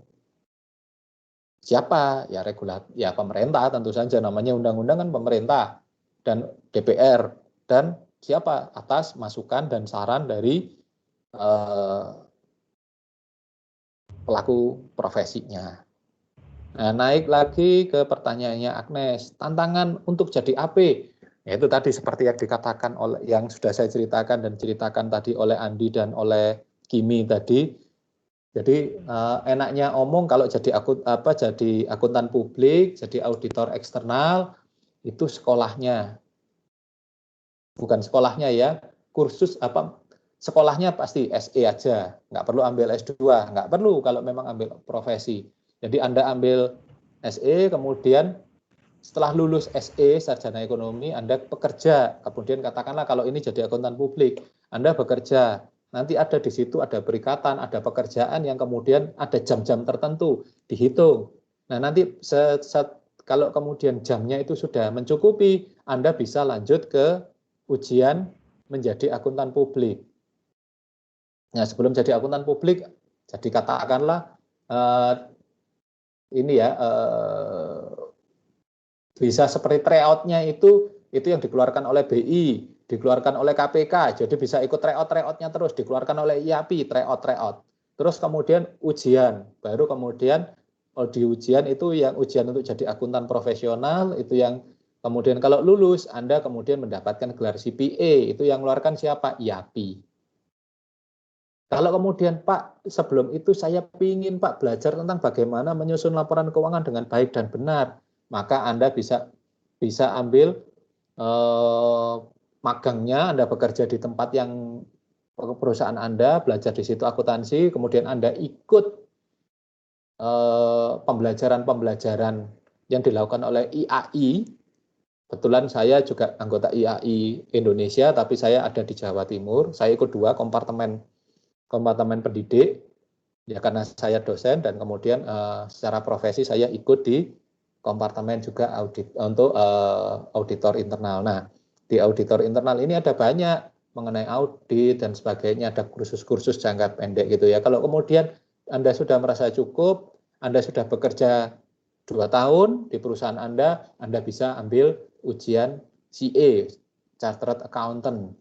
Siapa? Ya regulator, ya pemerintah tentu saja, namanya undang-undang kan pemerintah dan DPR, dan siapa? Atas masukan dan saran dari pelaku profesinya. Nah, naik lagi ke pertanyaannya Agnes, tantangan untuk jadi AP, yaitu tadi seperti yang dikatakan oleh yang sudah saya ceritakan dan ceritakan tadi oleh Andi dan oleh Kimi tadi. Jadi enaknya omong kalau jadi akuntan publik, jadi auditor eksternal itu sekolahnya, bukan sekolahnya ya, kursus sekolahnya pasti SE aja, nggak perlu ambil S2, nggak perlu kalau memang ambil profesi. Jadi Anda ambil SE, kemudian setelah lulus SE, sarjana ekonomi, Anda bekerja. Kemudian katakanlah kalau ini jadi akuntan publik, Anda bekerja. nanti ada di situ ada perikatan, ada pekerjaan yang kemudian ada jam-jam tertentu dihitung. Nah, nanti kalau kemudian jamnya itu sudah mencukupi, Anda bisa lanjut ke ujian menjadi akuntan publik. Nah, sebelum jadi akuntan publik, jadi katakanlah ini ya, bisa seperti tryout-nya itu yang dikeluarkan oleh BI, dikeluarkan oleh KPK, jadi bisa ikut tryout-nya terus, dikeluarkan oleh IAPI, tryout. Terus kemudian ujian, baru kemudian di ujian itu yang ujian untuk jadi akuntan profesional, itu yang kemudian kalau lulus, Anda kemudian mendapatkan gelar CPA, itu yang mengeluarkan siapa? IAPI. Kalau kemudian Pak, sebelum itu saya ingin Pak belajar tentang bagaimana menyusun laporan keuangan dengan baik dan benar, maka Anda bisa ambil magangnya, Anda bekerja di tempat yang perusahaan Anda, belajar di situ akuntansi, kemudian Anda ikut pembelajaran yang dilakukan oleh IAI. Kebetulan saya juga anggota IAI Indonesia, tapi saya ada di Jawa Timur. Saya ikut 2 kompartemen pendidik, ya karena saya dosen dan kemudian secara profesi saya ikut di kompartemen juga audit untuk auditor internal. Nah, di auditor internal ini ada banyak mengenai audit dan sebagainya, ada kursus-kursus jangka pendek gitu ya. Kalau kemudian Anda sudah merasa cukup, Anda sudah bekerja 2 tahun di perusahaan Anda bisa ambil ujian CA, Chartered Accountant.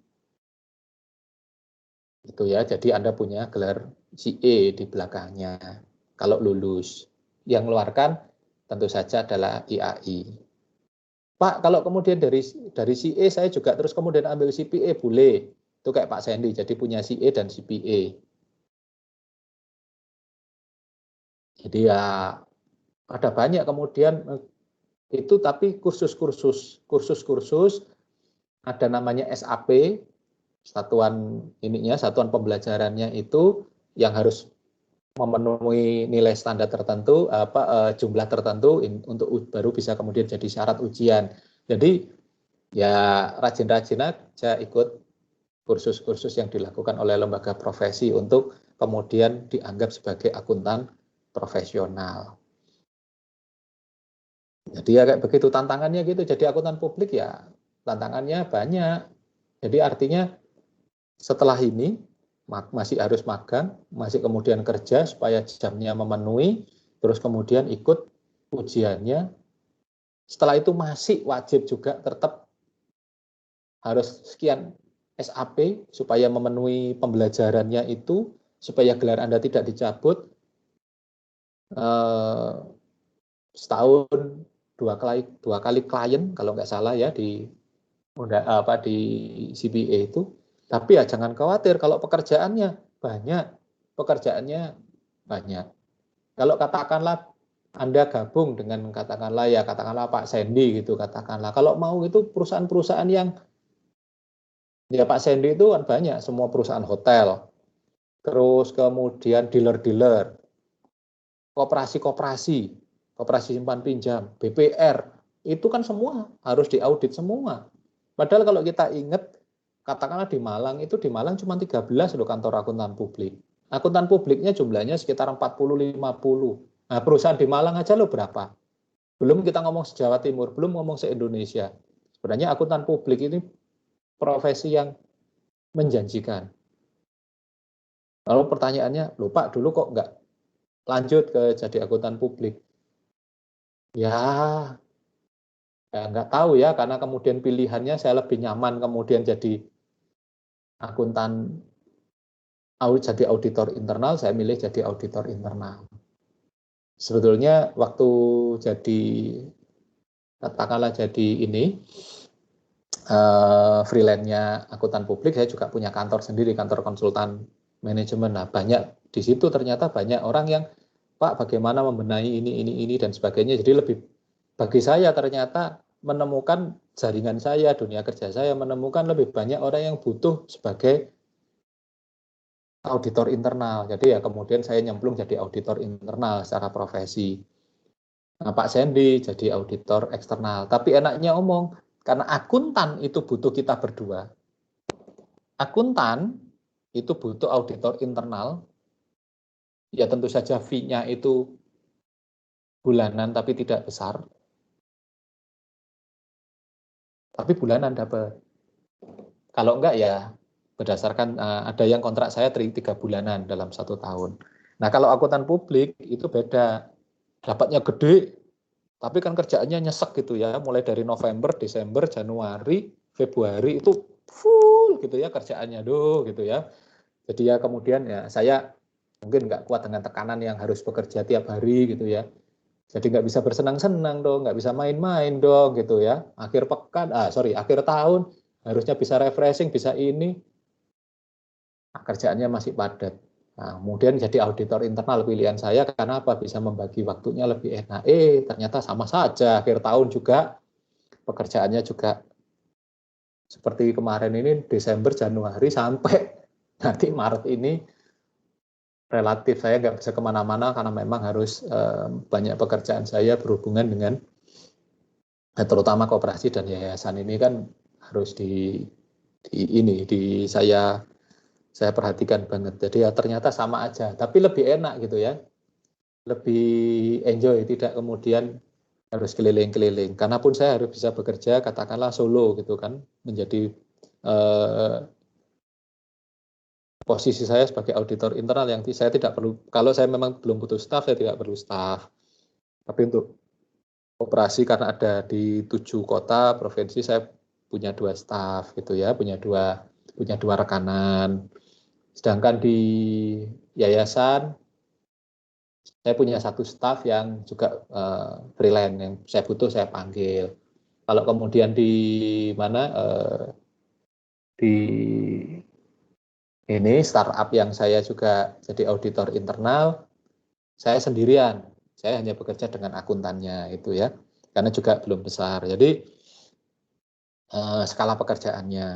Itu ya, jadi Anda punya gelar CA di belakangnya kalau lulus. Yang mengeluarkan tentu saja adalah IAI. Pak, kalau kemudian dari CA saya juga terus kemudian ambil CPA boleh. Itu kayak Pak Sandy, jadi punya CA dan CPA. Jadi ya ada banyak kemudian itu, tapi kursus ada namanya SAP, satuan pembelajarannya itu yang harus memenuhi nilai standar tertentu, jumlah tertentu untuk baru bisa kemudian jadi syarat ujian. Jadi ya rajin-rajin aja ikut kursus-kursus yang dilakukan oleh lembaga profesi untuk kemudian dianggap sebagai akuntan profesional. Jadi ya kayak begitu tantangannya gitu. Jadi akuntan publik ya tantangannya banyak. Jadi artinya setelah ini masih harus magang, masih kemudian kerja supaya jamnya memenuhi, terus kemudian ikut ujiannya. Setelah itu masih wajib juga tetap harus sekian SAP supaya memenuhi pembelajarannya itu, supaya gelar Anda tidak dicabut. Setahun 2 kali klien kalau nggak salah ya di CPA itu. Tapi ya jangan khawatir kalau pekerjaannya banyak. Kalau katakanlah Anda gabung dengan katakanlah Pak Sandy gitu katakanlah. Kalau mau itu perusahaan-perusahaan yang ya Pak Sandy itu kan banyak, semua perusahaan hotel. Terus kemudian dealer-dealer, koperasi simpan pinjam, BPR, itu kan semua harus diaudit semua. Padahal kalau kita ingat, katakanlah di Malang cuma 13 loh kantor akuntan publik. Akuntan publiknya jumlahnya sekitar 40-50. Nah, perusahaan di Malang aja loh berapa? Belum kita ngomong se-Jawa Timur, belum ngomong se-Indonesia. Sebenarnya akuntan publik ini profesi yang menjanjikan. Lalu pertanyaannya, loh Pak, dulu kok nggak lanjut ke jadi akuntan publik? Ya nggak tahu ya, karena kemudian pilihannya saya lebih nyaman kemudian jadi akuntan, jadi auditor internal, saya milih jadi auditor internal. Sebetulnya waktu katakanlah jadi ini, freelance-nya akuntan publik, saya juga punya kantor sendiri, kantor konsultan manajemen. Nah, di situ ternyata banyak orang yang, Pak, bagaimana membenahi ini dan sebagainya. Jadi bagi saya ternyata menemukan jaringan saya, dunia kerja saya, menemukan lebih banyak orang yang butuh sebagai auditor internal. Jadi ya kemudian saya nyemplung jadi auditor internal secara profesi. Nah, Pak Sandy jadi auditor eksternal. Tapi enaknya omong, karena akuntan itu butuh kita berdua. Akuntan itu butuh auditor internal, ya tentu saja fee-nya itu bulanan tapi tidak besar. Tapi bulanan dapat. Kalau enggak ya berdasarkan ada yang kontrak saya 3 bulanan dalam 1 tahun. Nah kalau akuntan publik itu beda, dapatnya gede, tapi kan kerjaannya nyesek gitu ya, mulai dari November, Desember, Januari, Februari itu full gitu ya kerjaannya gitu ya. Jadi ya kemudian ya saya mungkin nggak kuat dengan tekanan yang harus bekerja tiap hari gitu ya. Jadi nggak bisa bersenang-senang dong, nggak bisa main-main dong gitu ya. Akhir tahun harusnya bisa refreshing, bisa ini. Nah, kerjaannya masih padat. Nah, kemudian jadi auditor internal pilihan saya karena apa? Bisa membagi waktunya lebih enak. Ternyata sama saja akhir tahun juga pekerjaannya juga seperti kemarin ini Desember, Januari sampai nanti Maret ini relatif saya nggak bisa kemana-mana karena memang harus banyak pekerjaan saya berhubungan dengan terutama koperasi dan yayasan ini kan harus saya perhatikan banget. Jadi ya ternyata sama aja, tapi lebih enak gitu ya, lebih enjoy, tidak kemudian harus keliling-keliling. Karena pun saya harus bisa bekerja katakanlah solo gitu kan, menjadi posisi saya sebagai auditor internal yang saya tidak perlu, kalau saya memang belum butuh staff, saya tidak perlu staff. Tapi untuk operasi karena ada di 7 kota provinsi, saya punya 2 staff gitu ya, punya dua rekanan. Sedangkan di yayasan saya punya 1 staff yang juga freelance, yang saya butuh saya panggil. Kalau kemudian di mana di ini startup yang saya juga jadi auditor internal, saya sendirian, saya hanya bekerja dengan akuntannya itu ya, karena juga belum besar. Jadi skala pekerjaannya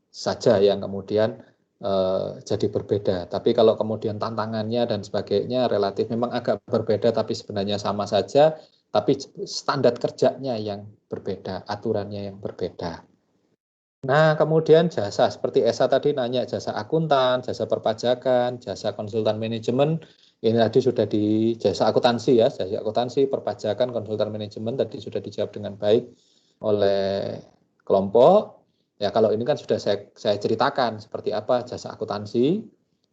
saja yang kemudian jadi berbeda. Tapi kalau kemudian tantangannya dan sebagainya relatif memang agak berbeda, tapi sebenarnya sama saja, tapi standar kerjanya yang berbeda, aturannya yang berbeda. Nah, kemudian jasa seperti Esa tadi nanya, jasa akuntan, jasa perpajakan, jasa konsultan manajemen, ini tadi sudah di jasa akuntansi ya, jasa akuntansi, perpajakan, konsultan manajemen tadi sudah dijawab dengan baik oleh kelompok. Ya kalau ini kan sudah saya ceritakan seperti apa jasa akuntansi,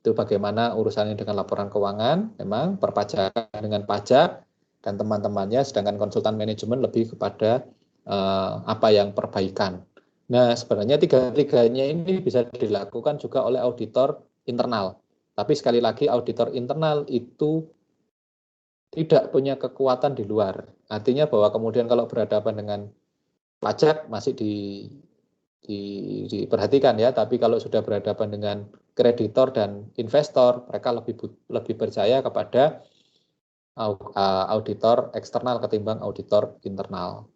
itu bagaimana urusannya dengan laporan keuangan, memang perpajakan dengan pajak dan teman-temannya, sedangkan konsultan manajemen lebih kepada apa yang perbaikan. Nah sebenarnya tiga-tiganya ini bisa dilakukan juga oleh auditor internal. Tapi sekali lagi auditor internal itu tidak punya kekuatan di luar. Artinya bahwa kemudian kalau berhadapan dengan pajak masih diperhatikan ya, tapi kalau sudah berhadapan dengan kreditor dan investor, mereka lebih percaya kepada auditor eksternal ketimbang auditor internal.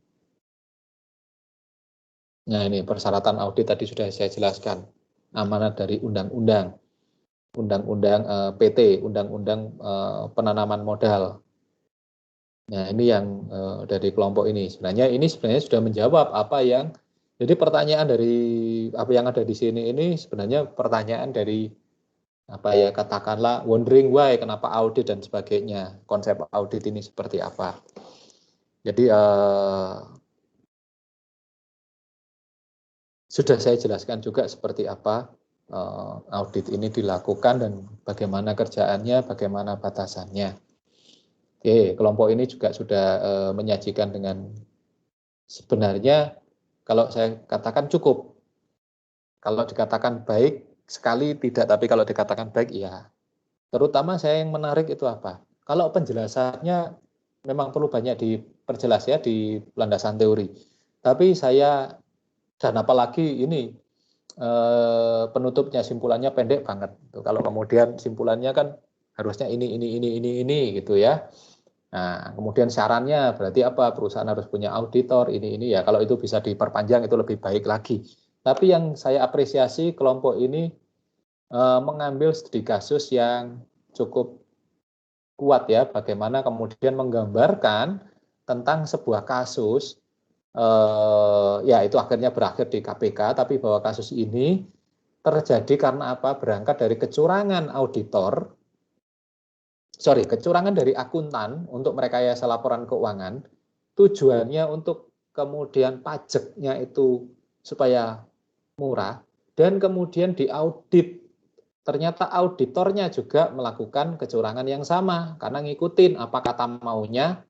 Nah ini persyaratan audit tadi sudah saya jelaskan, amanat dari undang-undang PT, undang-undang penanaman modal. Nah ini yang dari kelompok ini sebenarnya sudah menjawab apa yang jadi pertanyaan dari apa yang ada di sini ini sebenarnya pertanyaan dari apa ya katakanlah wondering why, kenapa audit dan sebagainya, konsep audit ini seperti apa. Jadi sudah saya jelaskan juga seperti apa audit ini dilakukan dan bagaimana kerjaannya, bagaimana batasannya. Oke, kelompok ini juga sudah menyajikan dengan sebenarnya kalau saya katakan cukup. Kalau dikatakan baik sekali tidak, tapi kalau dikatakan baik iya. Terutama saya yang menarik itu apa? Kalau penjelasannya memang perlu banyak diperjelas ya di landasan teori. Tapi saya dan apalagi ini penutupnya simpulannya pendek banget. Kalau kemudian simpulannya kan harusnya ini gitu ya. Nah, kemudian syaratnya berarti apa? Perusahaan harus punya auditor, ini ya. Kalau itu bisa diperpanjang itu lebih baik lagi. Tapi yang saya apresiasi kelompok ini mengambil studi kasus yang cukup kuat ya. Bagaimana kemudian menggambarkan tentang sebuah kasus, ya itu akhirnya berakhir di KPK, tapi bahwa kasus ini terjadi karena apa? Berangkat dari kecurangan auditor, kecurangan dari akuntan untuk merekayasa laporan keuangan, tujuannya untuk kemudian pajaknya itu supaya murah, dan kemudian diaudit. Ternyata auditornya juga melakukan kecurangan yang sama, karena ngikutin apa kata maunya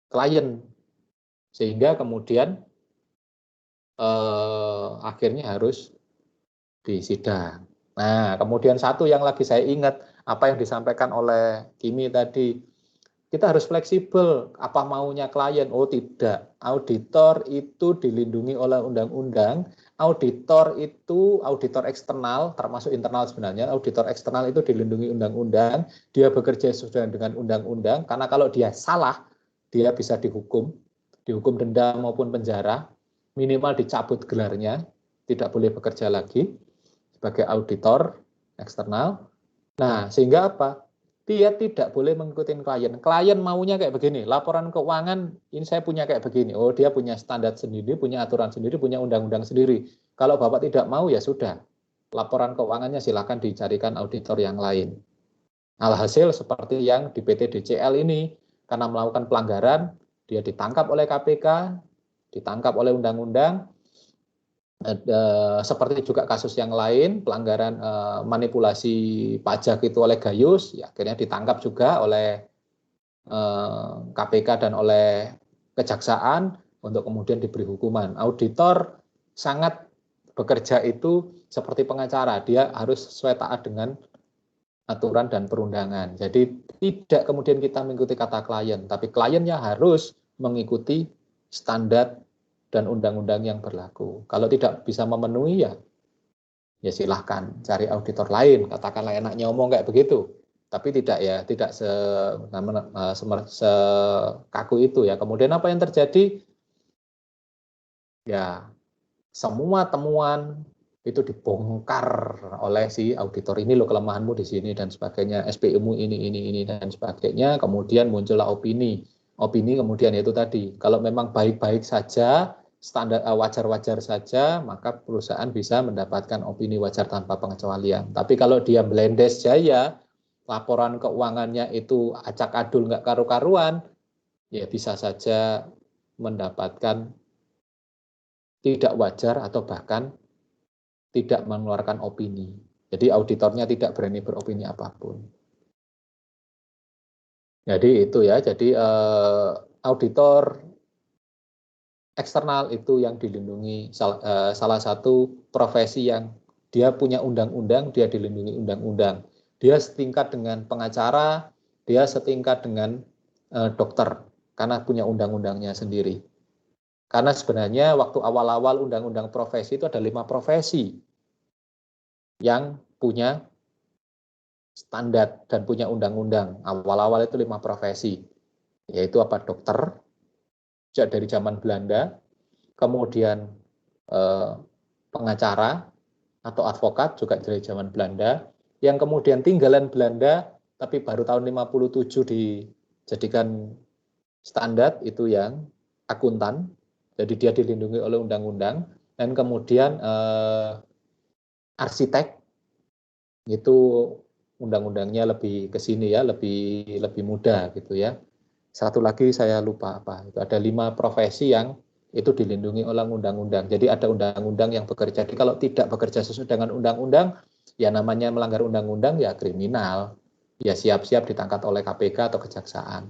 klien. Sehingga kemudian akhirnya harus disidang. Nah, kemudian satu yang lagi saya ingat, apa yang disampaikan oleh Kimi tadi, kita harus fleksibel, apa maunya klien. Oh tidak, auditor itu dilindungi oleh undang-undang, auditor itu, auditor eksternal, termasuk internal sebenarnya, auditor eksternal itu dilindungi undang-undang, dia bekerja sesuai dengan undang-undang, karena kalau dia salah, dia bisa dihukum denda maupun penjara, minimal dicabut gelarnya, tidak boleh bekerja lagi sebagai auditor eksternal. Nah, sehingga apa? Dia tidak boleh mengikuti klien. Klien maunya kayak begini, laporan keuangan ini saya punya kayak begini. Oh, dia punya standar sendiri, punya aturan sendiri, punya undang-undang sendiri. Kalau Bapak tidak mau, ya sudah. Laporan keuangannya silakan dicarikan auditor yang lain. Alhasil seperti yang di PT DCL ini, karena melakukan pelanggaran, dia ditangkap oleh KPK, ditangkap oleh undang-undang, seperti juga kasus yang lain, pelanggaran manipulasi pajak itu oleh Gayus, ya, akhirnya ditangkap juga oleh KPK dan oleh Kejaksaan untuk kemudian diberi hukuman. Auditor sangat bekerja itu seperti pengacara, dia harus sesuai taat dengan aturan dan perundangan. Jadi tidak kemudian kita mengikuti kata klien, tapi kliennya harus mengikuti standar dan undang-undang yang berlaku. Kalau tidak bisa memenuhi, ya silahkan cari auditor lain. Katakanlah enaknya ngomong kayak begitu, tapi tidak sekaku itu ya. Kemudian apa yang terjadi? Ya, semua temuan itu dibongkar oleh si auditor. Ini loh kelemahanmu di sini dan sebagainya, SPU-mu ini dan sebagainya. Kemudian muncullah opini kemudian itu tadi, kalau memang baik-baik saja, standar wajar-wajar saja, maka perusahaan bisa mendapatkan opini wajar tanpa pengecualian. Tapi kalau dia blendes jaya, laporan keuangannya itu acak-adul nggak karu-karuan, ya bisa saja mendapatkan tidak wajar atau bahkan tidak mengeluarkan opini. Jadi auditornya tidak berani beropini apapun. Jadi itu ya, jadi auditor eksternal itu yang dilindungi, salah satu profesi yang dia punya undang-undang, dia dilindungi undang-undang. Dia setingkat dengan pengacara, dia setingkat dengan dokter, karena punya undang-undangnya sendiri. Karena sebenarnya waktu awal-awal undang-undang profesi itu ada 5 profesi yang punya standar dan punya undang-undang. Awal-awal itu 5 profesi, yaitu apa? Dokter, sejak dari zaman Belanda, kemudian pengacara atau advokat juga dari zaman Belanda, yang kemudian tinggalan Belanda, tapi baru tahun 57 dijadikan standar, itu yang akuntan, jadi dia dilindungi oleh undang-undang, dan kemudian arsitek, itu undang-undangnya lebih ke sini ya, lebih mudah gitu ya. Satu lagi saya lupa apa, itu ada 5 profesi yang itu dilindungi oleh undang-undang. Jadi ada undang-undang yang bekerja. Jadi kalau tidak bekerja sesuai dengan undang-undang, ya namanya melanggar undang-undang, ya kriminal. Ya siap-siap ditangkap oleh KPK atau Kejaksaan.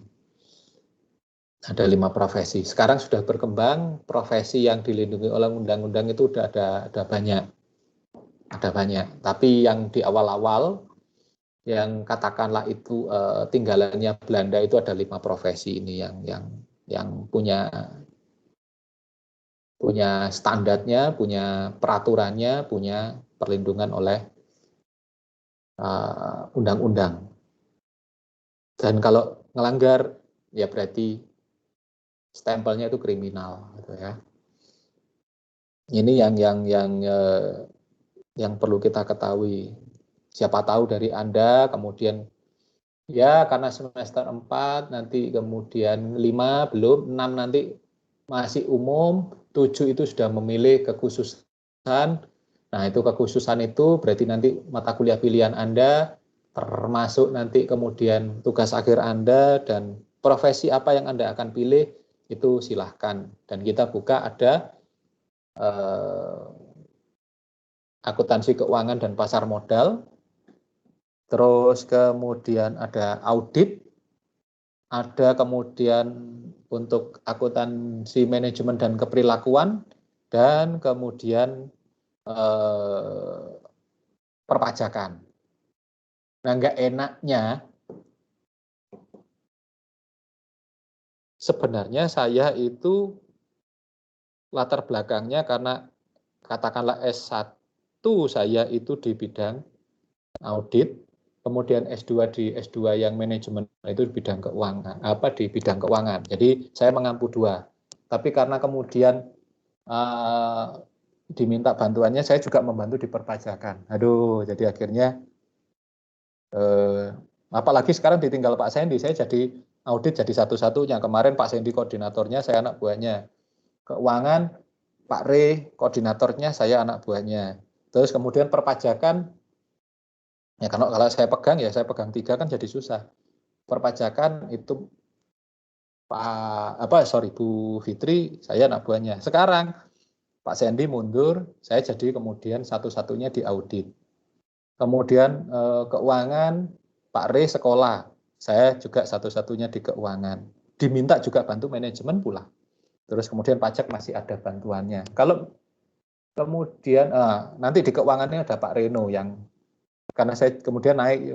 Ada 5 profesi. Sekarang sudah berkembang, profesi yang dilindungi oleh undang-undang itu udah ada banyak. Ada banyak. Tapi yang di awal-awal, yang katakanlah itu tinggalannya Belanda, itu ada 5 profesi ini yang punya standarnya, punya peraturannya, punya perlindungan oleh undang-undang. Dan kalau ngelanggar, ya berarti stempelnya itu kriminal, gitu ya. Ini yang perlu kita ketahui. Siapa tahu dari Anda kemudian ya karena semester 4 nanti kemudian 5 belum, 6 nanti masih umum, 7 itu sudah memilih kekhususan. Nah, itu kekhususan itu berarti nanti mata kuliah pilihan Anda, termasuk nanti kemudian tugas akhir Anda, dan profesi apa yang Anda akan pilih, itu silahkan. Dan kita buka ada akuntansi keuangan dan pasar modal, terus kemudian ada audit, ada kemudian untuk akuntansi manajemen dan keperilakuan, dan kemudian perpajakan. Nah, nggak enaknya sebenarnya saya itu latar belakangnya karena katakanlah S1 saya itu di bidang audit, kemudian S2 di S2 yang manajemen itu di bidang keuangan, di bidang keuangan. Jadi saya mengampu 2. Tapi karena kemudian diminta bantuannya, saya juga membantu di perpajakan. Aduh, jadi akhirnya apalagi sekarang ditinggal Pak Sendi, saya jadi audit jadi satu-satunya. Kemarin Pak Sendi koordinatornya, saya anak buahnya. Keuangan Pak Re koordinatornya, saya anak buahnya. Terus kemudian perpajakan, ya kalau saya pegang, ya saya pegang 3 kan jadi susah. Perpajakan itu Bu Fitri, saya anak buahnya. Sekarang Pak Sendi mundur, saya jadi kemudian satu-satunya di audit. Kemudian keuangan, Pak Re sekolah, saya juga satu-satunya di keuangan. Diminta juga bantu manajemen pula. Terus kemudian pajak masih ada bantuannya. Kalau kemudian nanti di keuangannya ada Pak Reno yang, karena saya kemudian naik,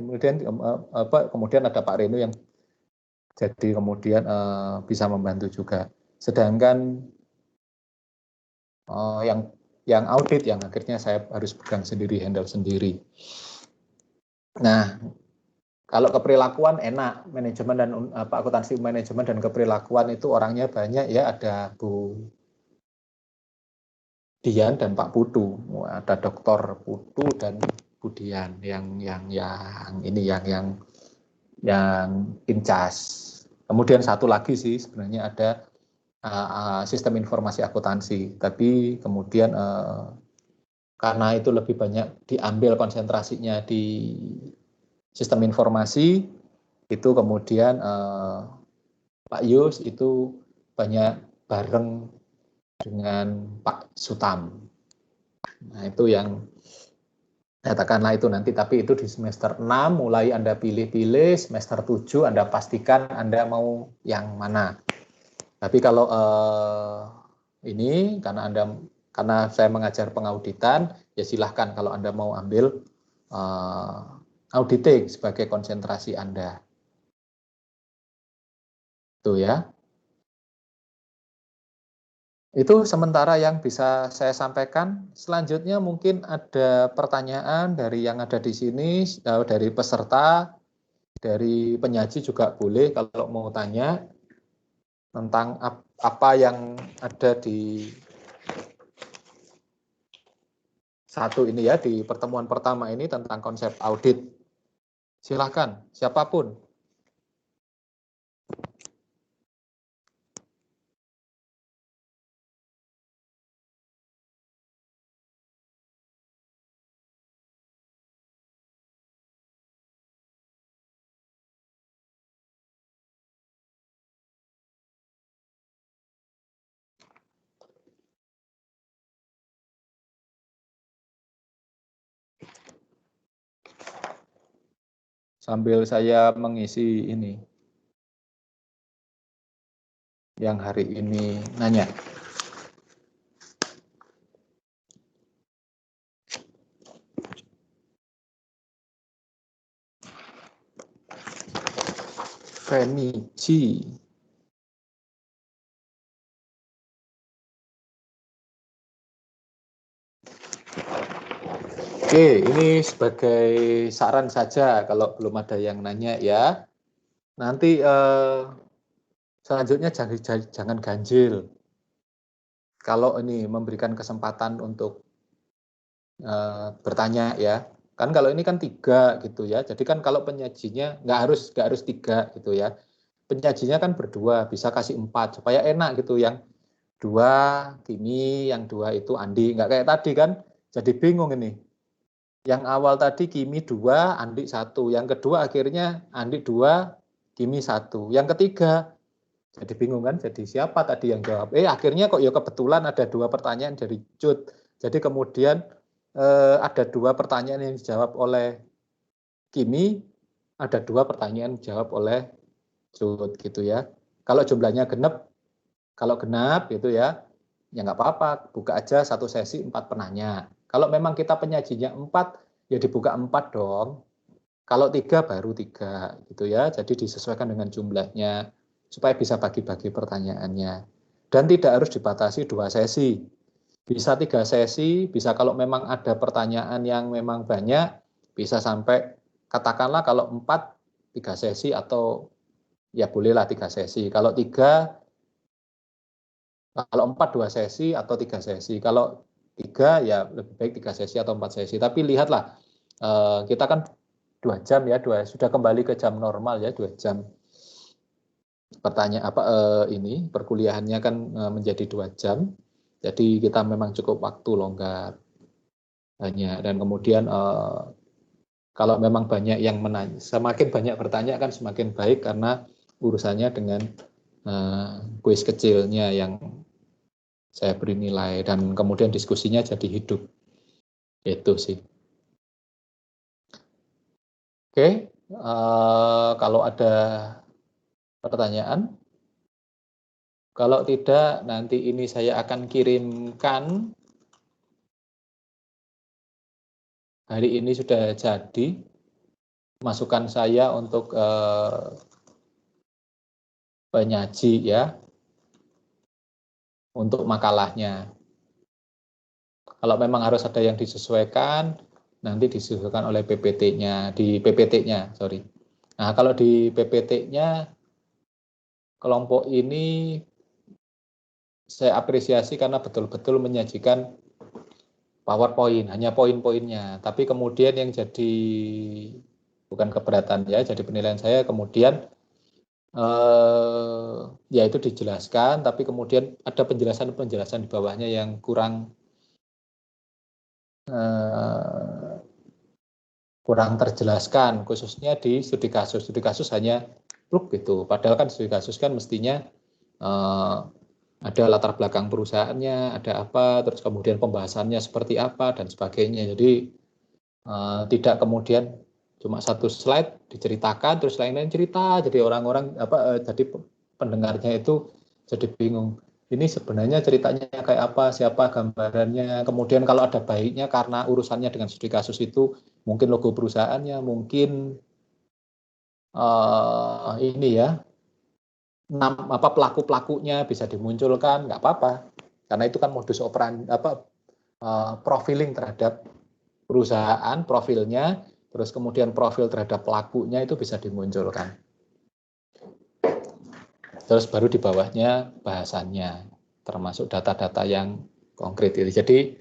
kemudian ada Pak Reno yang jadi kemudian bisa membantu juga. Sedangkan yang audit yang akhirnya saya harus pegang sendiri, handle sendiri. Nah, kalau keperilakuan enak, manajemen dan akuntansi manajemen dan keperilakuan itu orangnya banyak ya, ada Bu Dian dan Pak Putu, ada Dr. Putu dan Bu Dian yang incas. Kemudian satu lagi sih sebenarnya ada sistem informasi akuntansi, tapi kemudian karena itu lebih banyak diambil konsentrasinya di sistem informasi, itu kemudian Pak Yus itu banyak bareng dengan Pak Sutam. Nah, itu yang katakanlah itu nanti, tapi itu di semester 6 mulai Anda pilih-pilih, semester 7 Anda pastikan Anda mau yang mana. Tapi kalau ini karena saya mengajar pengauditan, ya silahkan kalau Anda mau ambil auditing sebagai konsentrasi Anda. Itu ya. Itu sementara yang bisa saya sampaikan. Selanjutnya mungkin ada pertanyaan dari yang ada di sini, dari peserta, dari penyaji juga boleh kalau mau tanya tentang apa yang ada di satu ini ya, di pertemuan pertama ini tentang konsep audit. Silahkan, siapapun. Sambil saya mengisi ini, yang hari ini nanya. Fenici. Oke, ini sebagai saran saja kalau belum ada yang nanya ya. Nanti selanjutnya jangan ganjil. Kalau ini memberikan kesempatan untuk bertanya ya. Kan kalau ini kan 3 gitu ya. Jadi kan kalau penyajinya nggak harus 3 gitu ya. Penyajinya kan berdua, bisa kasih 4 supaya enak gitu. 2 Kimi, yang 2 itu Andi. Nggak kayak tadi kan, jadi bingung ini. Yang awal tadi Kimi 2, Andi 1. Yang kedua akhirnya Andi 2, Kimi 1. Yang ketiga, jadi bingung kan, jadi siapa tadi yang jawab? Akhirnya kok ya kebetulan ada 2 pertanyaan dari Cut. Jadi kemudian ada 2 pertanyaan yang dijawab oleh Kimi, ada 2 pertanyaan dijawab oleh Cut gitu ya. Kalau jumlahnya genap, kalau genap gitu ya nggak apa-apa, buka aja satu sesi 4 penanya. Kalau memang kita penyajinya 4, ya dibuka 4 dong. Kalau 3 baru 3 gitu ya. Jadi disesuaikan dengan jumlahnya supaya bisa bagi-bagi pertanyaannya. Dan tidak harus dibatasi 2 sesi. Bisa 3 sesi, bisa kalau memang ada pertanyaan yang memang banyak, bisa sampai katakanlah kalau 4, 3 sesi atau ya bolehlah 3 sesi. Kalau 4 2 sesi atau 3 sesi. Kalau 3 ya lebih baik 3 sesi atau 4 sesi. Tapi lihatlah, kita kan 2 jam ya, sudah kembali ke jam normal ya, 2 jam. Ini perkuliahannya kan menjadi 2 jam. Jadi kita memang cukup waktu longgar. Dan kemudian kalau memang banyak yang menanya, semakin banyak bertanya kan semakin baik karena urusannya dengan kuis kecilnya yang saya beri nilai dan kemudian diskusinya jadi hidup. Itu sih. Oke, kalau ada pertanyaan, kalau tidak nanti ini saya akan kirimkan. Hari ini sudah jadi masukan saya untuk penyaji ya, untuk makalahnya. Kalau memang harus ada yang disesuaikan, nanti disesuaikan oleh PPT-nya, di PPT-nya, sorry. Nah, kalau di PPT-nya, kelompok ini saya apresiasi karena betul-betul menyajikan PowerPoint, hanya poin-poinnya. Tapi kemudian yang jadi, bukan keberatan ya, jadi penilaian saya kemudian, ya itu dijelaskan, tapi kemudian ada penjelasan-penjelasan di bawahnya yang kurang terjelaskan, khususnya di studi kasus. Studi kasus hanya pluk gitu, padahal kan studi kasus kan mestinya ada latar belakang perusahaannya, ada apa, terus kemudian pembahasannya seperti apa dan sebagainya. Jadi tidak kemudian cuma satu slide diceritakan, terus lain-lain cerita, jadi orang-orang jadi pendengarnya itu jadi bingung. Ini sebenarnya ceritanya kayak apa, siapa gambarannya, kemudian kalau ada baiknya karena urusannya dengan studi kasus itu, mungkin logo perusahaannya, mungkin ini ya, pelaku-pelakunya bisa dimunculkan, nggak apa-apa, karena itu kan modus operandi, profiling terhadap perusahaan, profilnya, terus kemudian profil terhadap pelakunya itu bisa dimunculkan. Terus baru di bawahnya bahasannya, termasuk data-data yang konkret itu. Jadi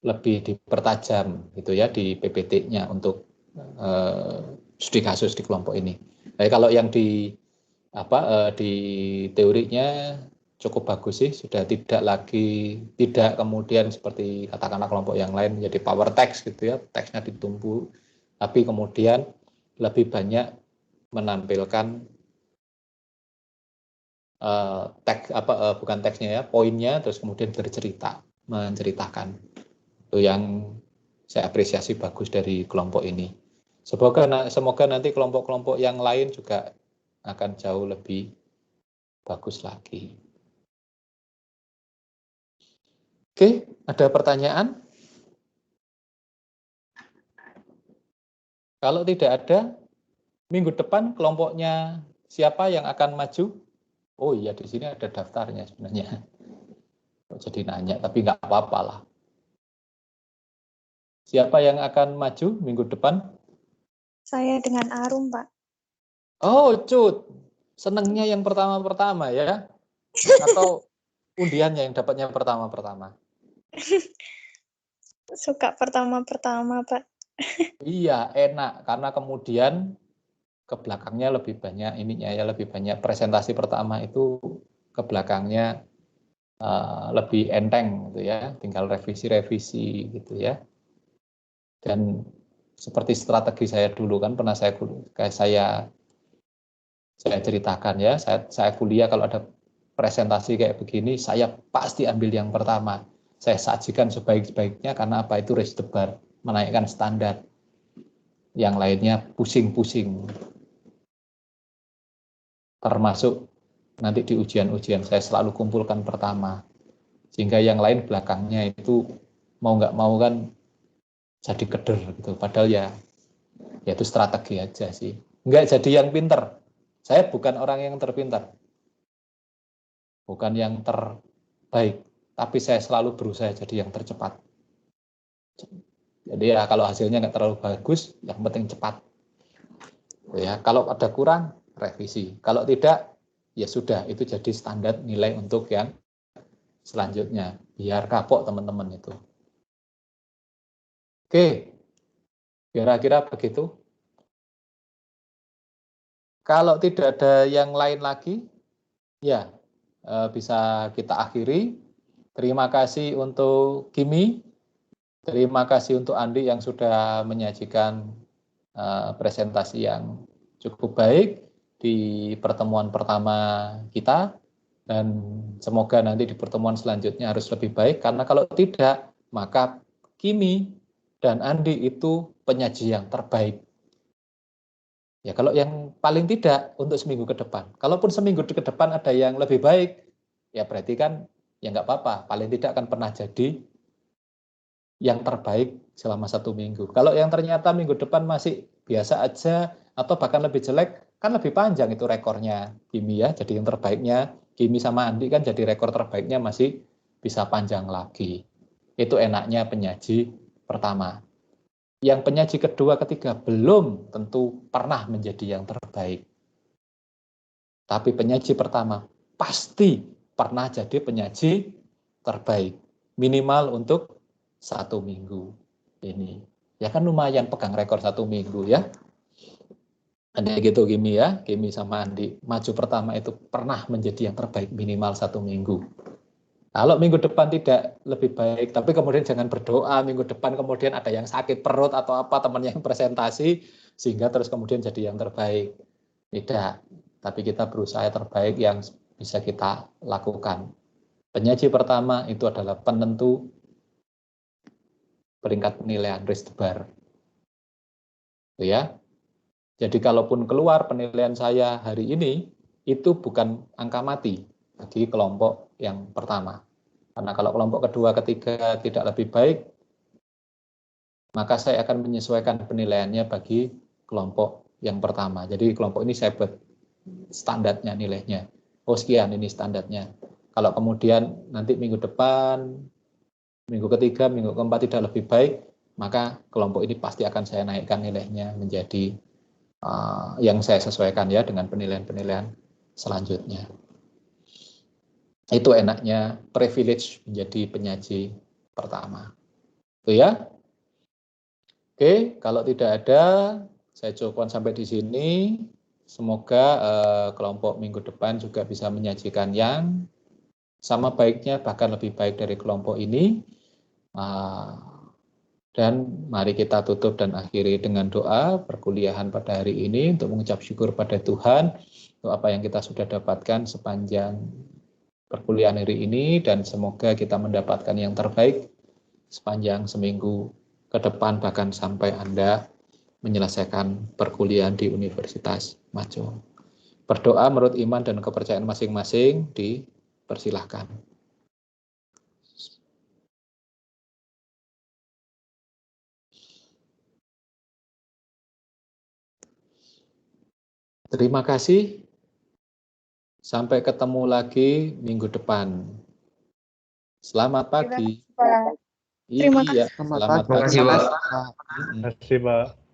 lebih dipertajam gitu ya di PPT-nya untuk studi kasus di kelompok ini. Nah, kalau yang di teorinya cukup bagus sih, sudah tidak kemudian seperti katakanlah kelompok yang lain menjadi power text gitu ya, teksnya ditumpuk, tapi kemudian lebih banyak menampilkan bukan teksnya ya, poinnya, terus kemudian menceritakan. Itu yang saya apresiasi bagus dari kelompok ini. Semoga nanti kelompok-kelompok yang lain juga akan jauh lebih bagus lagi. Oke, ada pertanyaan? Kalau tidak ada, minggu depan kelompoknya siapa yang akan maju? Oh iya, di sini ada daftarnya sebenarnya. Jadi nanya, tapi nggak apa-apa lah. Siapa yang akan maju minggu depan? Saya dengan Arum, Pak. Oh, Cut. Senengnya yang pertama-pertama ya? Atau undiannya yang dapatnya pertama-pertama? Suka pertama-pertama, Pak. Iya, enak. Karena kemudian ke belakangnya lebih banyak ininya ya, lebih banyak presentasi pertama itu ke belakangnya lebih enteng gitu ya, tinggal revisi-revisi gitu ya. Dan seperti strategi saya dulu kan pernah saya ceritakan ya, saya kuliah kalau ada presentasi kayak begini, saya pasti ambil yang pertama. Saya sajikan sebaik-baiknya karena apa? Itu raise the bar, menaikkan standar. Yang lainnya pusing-pusing. Termasuk nanti di ujian-ujian saya selalu kumpulkan pertama. Sehingga yang lain belakangnya itu mau nggak mau kan jadi keder gitu. Padahal ya itu strategi aja sih. Nggak jadi yang pinter. Saya bukan orang yang terpintar. Bukan yang terbaik. Tapi saya selalu berusaha jadi yang tercepat. Jadi ya kalau hasilnya nggak terlalu bagus, yang penting cepat. Ya, kalau ada kurang, revisi. Kalau tidak, ya sudah, itu jadi standar nilai untuk yang selanjutnya. Biar kapok teman-teman itu. Oke, kira-kira begitu. Kalau tidak ada yang lain lagi, ya bisa kita akhiri. Terima kasih untuk Kimi. Terima kasih untuk Andi yang sudah menyajikan presentasi yang cukup baik di pertemuan pertama kita. Dan semoga nanti di pertemuan selanjutnya harus lebih baik. Karena kalau tidak, maka Kimi dan Andi itu penyaji yang terbaik. Ya kalau yang paling tidak untuk seminggu ke depan. Kalaupun seminggu ke depan ada yang lebih baik, ya berarti kan ya nggak apa-apa. Paling tidak akan pernah jadi yang terbaik selama 1 minggu. Kalau yang ternyata minggu depan masih biasa aja atau bahkan lebih jelek, kan lebih panjang itu rekornya Kimi ya. Jadi yang terbaiknya Kimi sama Andi kan jadi rekor terbaiknya masih bisa panjang lagi. Itu enaknya penyaji pertama. Yang penyaji kedua, ketiga belum tentu pernah menjadi yang terbaik. Tapi penyaji pertama pasti pernah jadi penyaji terbaik. Minimal untuk 1 minggu ini. Ya kan lumayan pegang rekor 1 minggu ya. Ada gitu Kimi ya, Kimi sama Andi. Maju pertama itu pernah menjadi yang terbaik minimal 1 minggu. Kalau minggu depan tidak lebih baik, tapi kemudian jangan berdoa minggu depan kemudian ada yang sakit perut atau apa teman yang presentasi sehingga terus kemudian jadi yang terbaik. Tidak, tapi kita berusaha terbaik yang bisa kita lakukan. Penyaji pertama itu adalah penentu peringkat penilaian raise the bar. Ya. Jadi kalaupun keluar penilaian saya hari ini itu bukan angka mati bagi kelompok yang pertama. Karena kalau kelompok kedua, ketiga tidak lebih baik, maka saya akan menyesuaikan penilaiannya bagi kelompok yang pertama. Jadi kelompok ini saya buat standarnya nilainya. Oh sekian ini standarnya. Kalau kemudian nanti minggu depan, minggu ketiga, minggu keempat tidak lebih baik, maka kelompok ini pasti akan saya naikkan nilainya menjadi yang saya sesuaikan ya dengan penilaian-penilaian selanjutnya. Itu enaknya privilege menjadi penyaji pertama. Itu ya. Oke, kalau tidak ada, saya cukupkan sampai di sini. Semoga kelompok minggu depan juga bisa menyajikan yang sama baiknya, bahkan lebih baik dari kelompok ini. Dan mari kita tutup dan akhiri dengan doa perkuliahan pada hari ini untuk mengucap syukur pada Tuhan untuk apa yang kita sudah dapatkan sepanjang perkuliahan hari ini, dan semoga kita mendapatkan yang terbaik sepanjang seminggu ke depan, bahkan sampai Anda menyelesaikan perkuliahan di Universitas Majong. Berdoa menurut iman dan kepercayaan masing-masing, dipersilahkan. Terima kasih. Sampai ketemu lagi minggu depan. Selamat pagi. Terima kasih. Iya, selamat pagi. Terima kasih, Pak. Terima kasih, Pak.